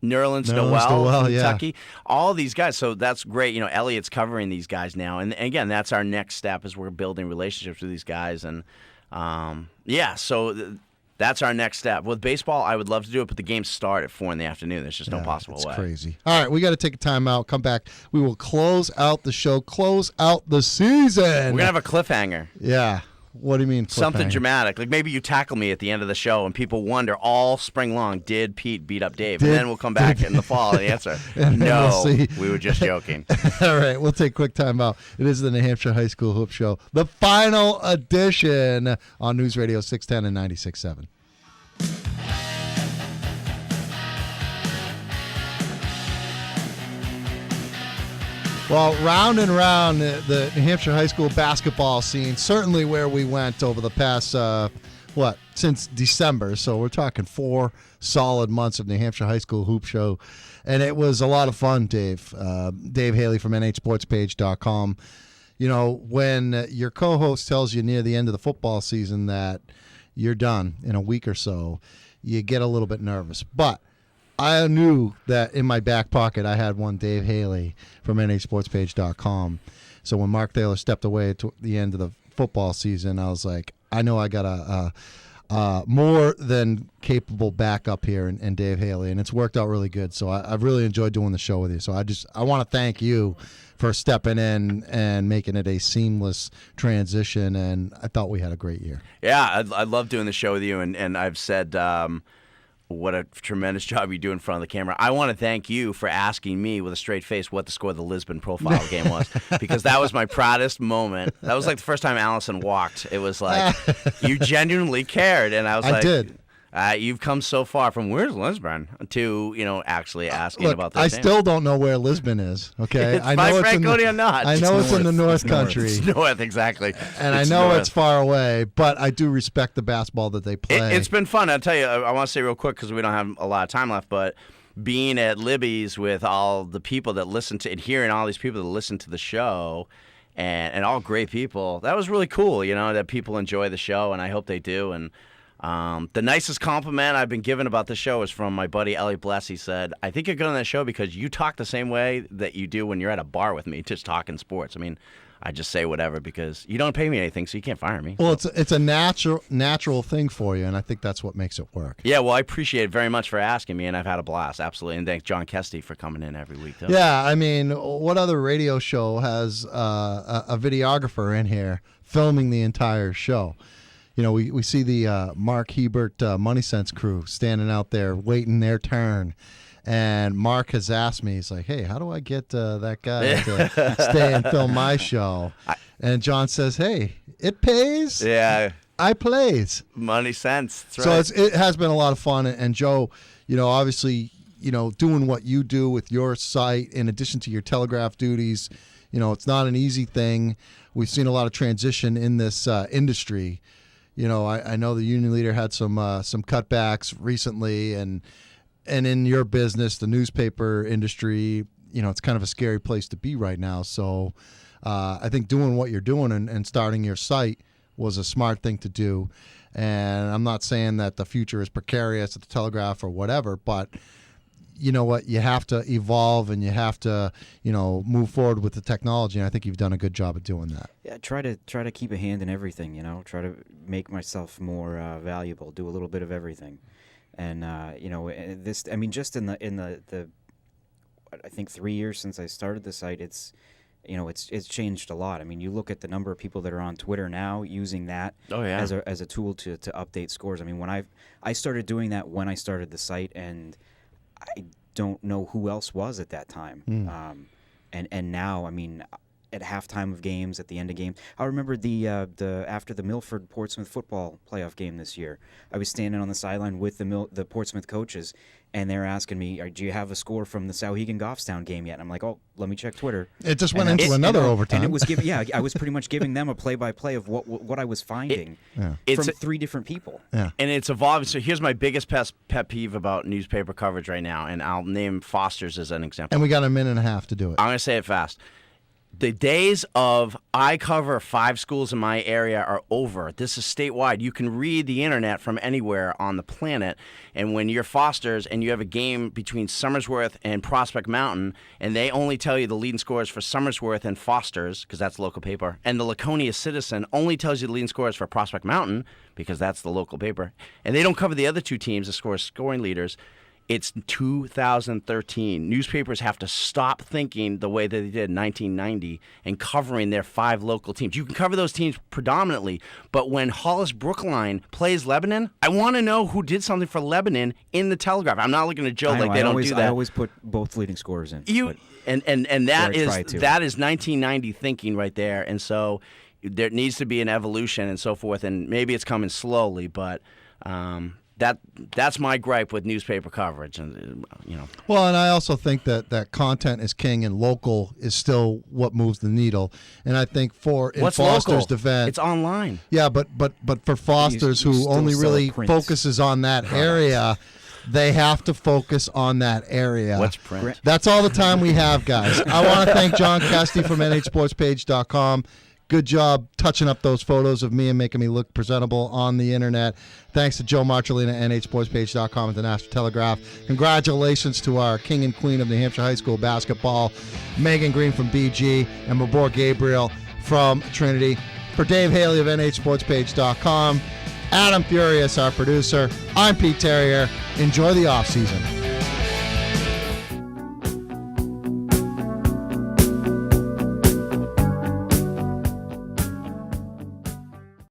Nerlens Noel, Kentucky. All these guys. So that's great. Elliot's covering these guys now, and again, that's our next step as we're building relationships with these guys, and so. That's our next step. With baseball, I would love to do it, but the games start at 4 p.m. There's just no possible way. It's crazy. All right, we got to take a time out. Come back. We will close out the show, close out the season. We're going to have a cliffhanger. Yeah. What do you mean something cliffhanger? Dramatic. Like maybe you tackle me at the end of the show and people wonder all spring long, did Pete beat up Dave? And then we'll come back in the fall and answer, no, we were just joking. All right, we'll take a quick time out. It is the New Hampshire High School Hoop Show, the final edition on News Radio 610 and 96.7. Well, round and round the New Hampshire high school basketball scene, certainly where we went over the past, since December. So we're talking 4 solid months of New Hampshire high school hoop show. And it was a lot of fun, Dave. Dave Haley from nhsportspage.com. When your co-host tells you near the end of the football season that you're done in a week or so, you get a little bit nervous. But I knew that in my back pocket I had one Dave Haley from nhsportspage.com. So when Mark Thaler stepped away at the end of the football season, I was like, I know I got a more than capable backup here in Dave Haley, and it's worked out really good. So I've really enjoyed doing the show with you. So I want to thank you for stepping in and making it a seamless transition, and I thought we had a great year. Yeah, I love doing the show with you, and I've said what a tremendous job you do in front of the camera. I want to thank you for asking me with a straight face what the score of the Lisbon profile game was, because that was my proudest moment. That was like the first time Allison walked. It was like, you genuinely cared, and I was like, I did. You've come so far from where's Lisbon to actually asking about this. I still don't know where Lisbon is. Okay, it's by Franconia-Notch. I know it's in the North Country. It's north, exactly. And I know it's far away, but I do respect the basketball that they play. It's been fun. I'll tell you. I want to say real quick because we don't have a lot of time left, but being at Libby's with all the people that listen to and hearing all these people that listen to the show. And all great people. That was really cool. That people enjoy the show, and I hope they do. And the nicest compliment I've been given about the show is from my buddy Ellie Bless. He said, I think you're good on that show because you talk the same way that you do when you're at a bar with me, just talking sports. I mean, I just say whatever because you don't pay me anything, so you can't fire me. Well, it's a natural thing for you, and I think that's what makes it work. Yeah, well, I appreciate it very much for asking me, and I've had a blast, absolutely. And thank John Kesty for coming in every week, too. Yeah, I mean, what other radio show has a videographer in here filming the entire show? We see the Mark Hebert Money Sense crew standing out there waiting their turn. And Mark has asked me, he's like, hey, how do I get that guy to stay and film my show? And John says, hey, it pays. Yeah. I plays. Money Sense. That's right. So it has been a lot of fun. And Joe, obviously, doing what you do with your site in addition to your Telegraph duties, it's not an easy thing. We've seen a lot of transition in this industry. I know the union leader had some cutbacks recently, and in your business, the newspaper industry, it's kind of a scary place to be right now. So I think doing what you're doing and starting your site was a smart thing to do. And I'm not saying that the future is precarious at the Telegraph or whatever, but you know what, you have to evolve and you have to, move forward with the technology. And I think you've done a good job of doing that. Yeah, try to keep a hand in everything. Try to make myself more valuable. Do a little bit of everything, and this. I mean, just in the I think 3 years since I started the site, it's changed a lot. I mean, you look at the number of people that are on Twitter now using that as a tool to update scores. I mean, when I started doing that when I started the site, and I don't know who else was at that time. And now, I mean, at halftime of games, at the end of games, I remember the after the Milford Portsmouth football playoff game this year, I was standing on the sideline with the Portsmouth coaches, and they're asking me, "Do you have a score from the Souhegan Goffstown game yet?" And I'm like, "Oh, let me check Twitter." It just went into another overtime. And it was I was pretty much giving them a play-by-play of what I was finding from three different people. Yeah. And it's evolving. So here's my biggest pet peeve about newspaper coverage right now, and I'll name Foster's as an example. And we got a minute and a half to do it. I'm going to say it fast. The days of I cover 5 schools in my area are over. This is statewide. You can read the internet from anywhere on the planet. And when you're Foster's and you have a game between Somersworth and Prospect Mountain, and they only tell you the leading scores for Somersworth and Foster's, because that's the local paper, and the Laconia Citizen only tells you the leading scores for Prospect Mountain, because that's the local paper, and they don't cover the other 2 teams as scoring leaders. It's 2013. Newspapers have to stop thinking the way that they did in 1990 and covering their 5 local teams. You can cover those teams predominantly, but when Hollis Brookline plays Lebanon, I want to know who did something for Lebanon in the Telegraph. I'm not looking at Joe like they don't do that. I always put both leading scorers in. And that is 1990 thinking right there. And so there needs to be an evolution and so forth. And maybe it's coming slowly, but. That's my gripe with newspaper coverage, and Well, and I also think that content is king, and local is still what moves the needle. And I think in Foster's defense, it's online. Yeah, but for Foster's, who only really focuses on that area, they have to focus on that area. What's print? That's all the time we have, guys. I want to thank John Cassidy from NHSportsPage.com. Good job touching up those photos of me and making me look presentable on the internet. Thanks to Joe Marcellina at NHSportsPage.com at the National Telegraph. Congratulations to our king and queen of New Hampshire high school basketball, Megan Green from BG, and Mabor Gabriel from Trinity. For Dave Haley of NHSportsPage.com, Adam Furious, our producer, I'm Pete Terrier. Enjoy the offseason.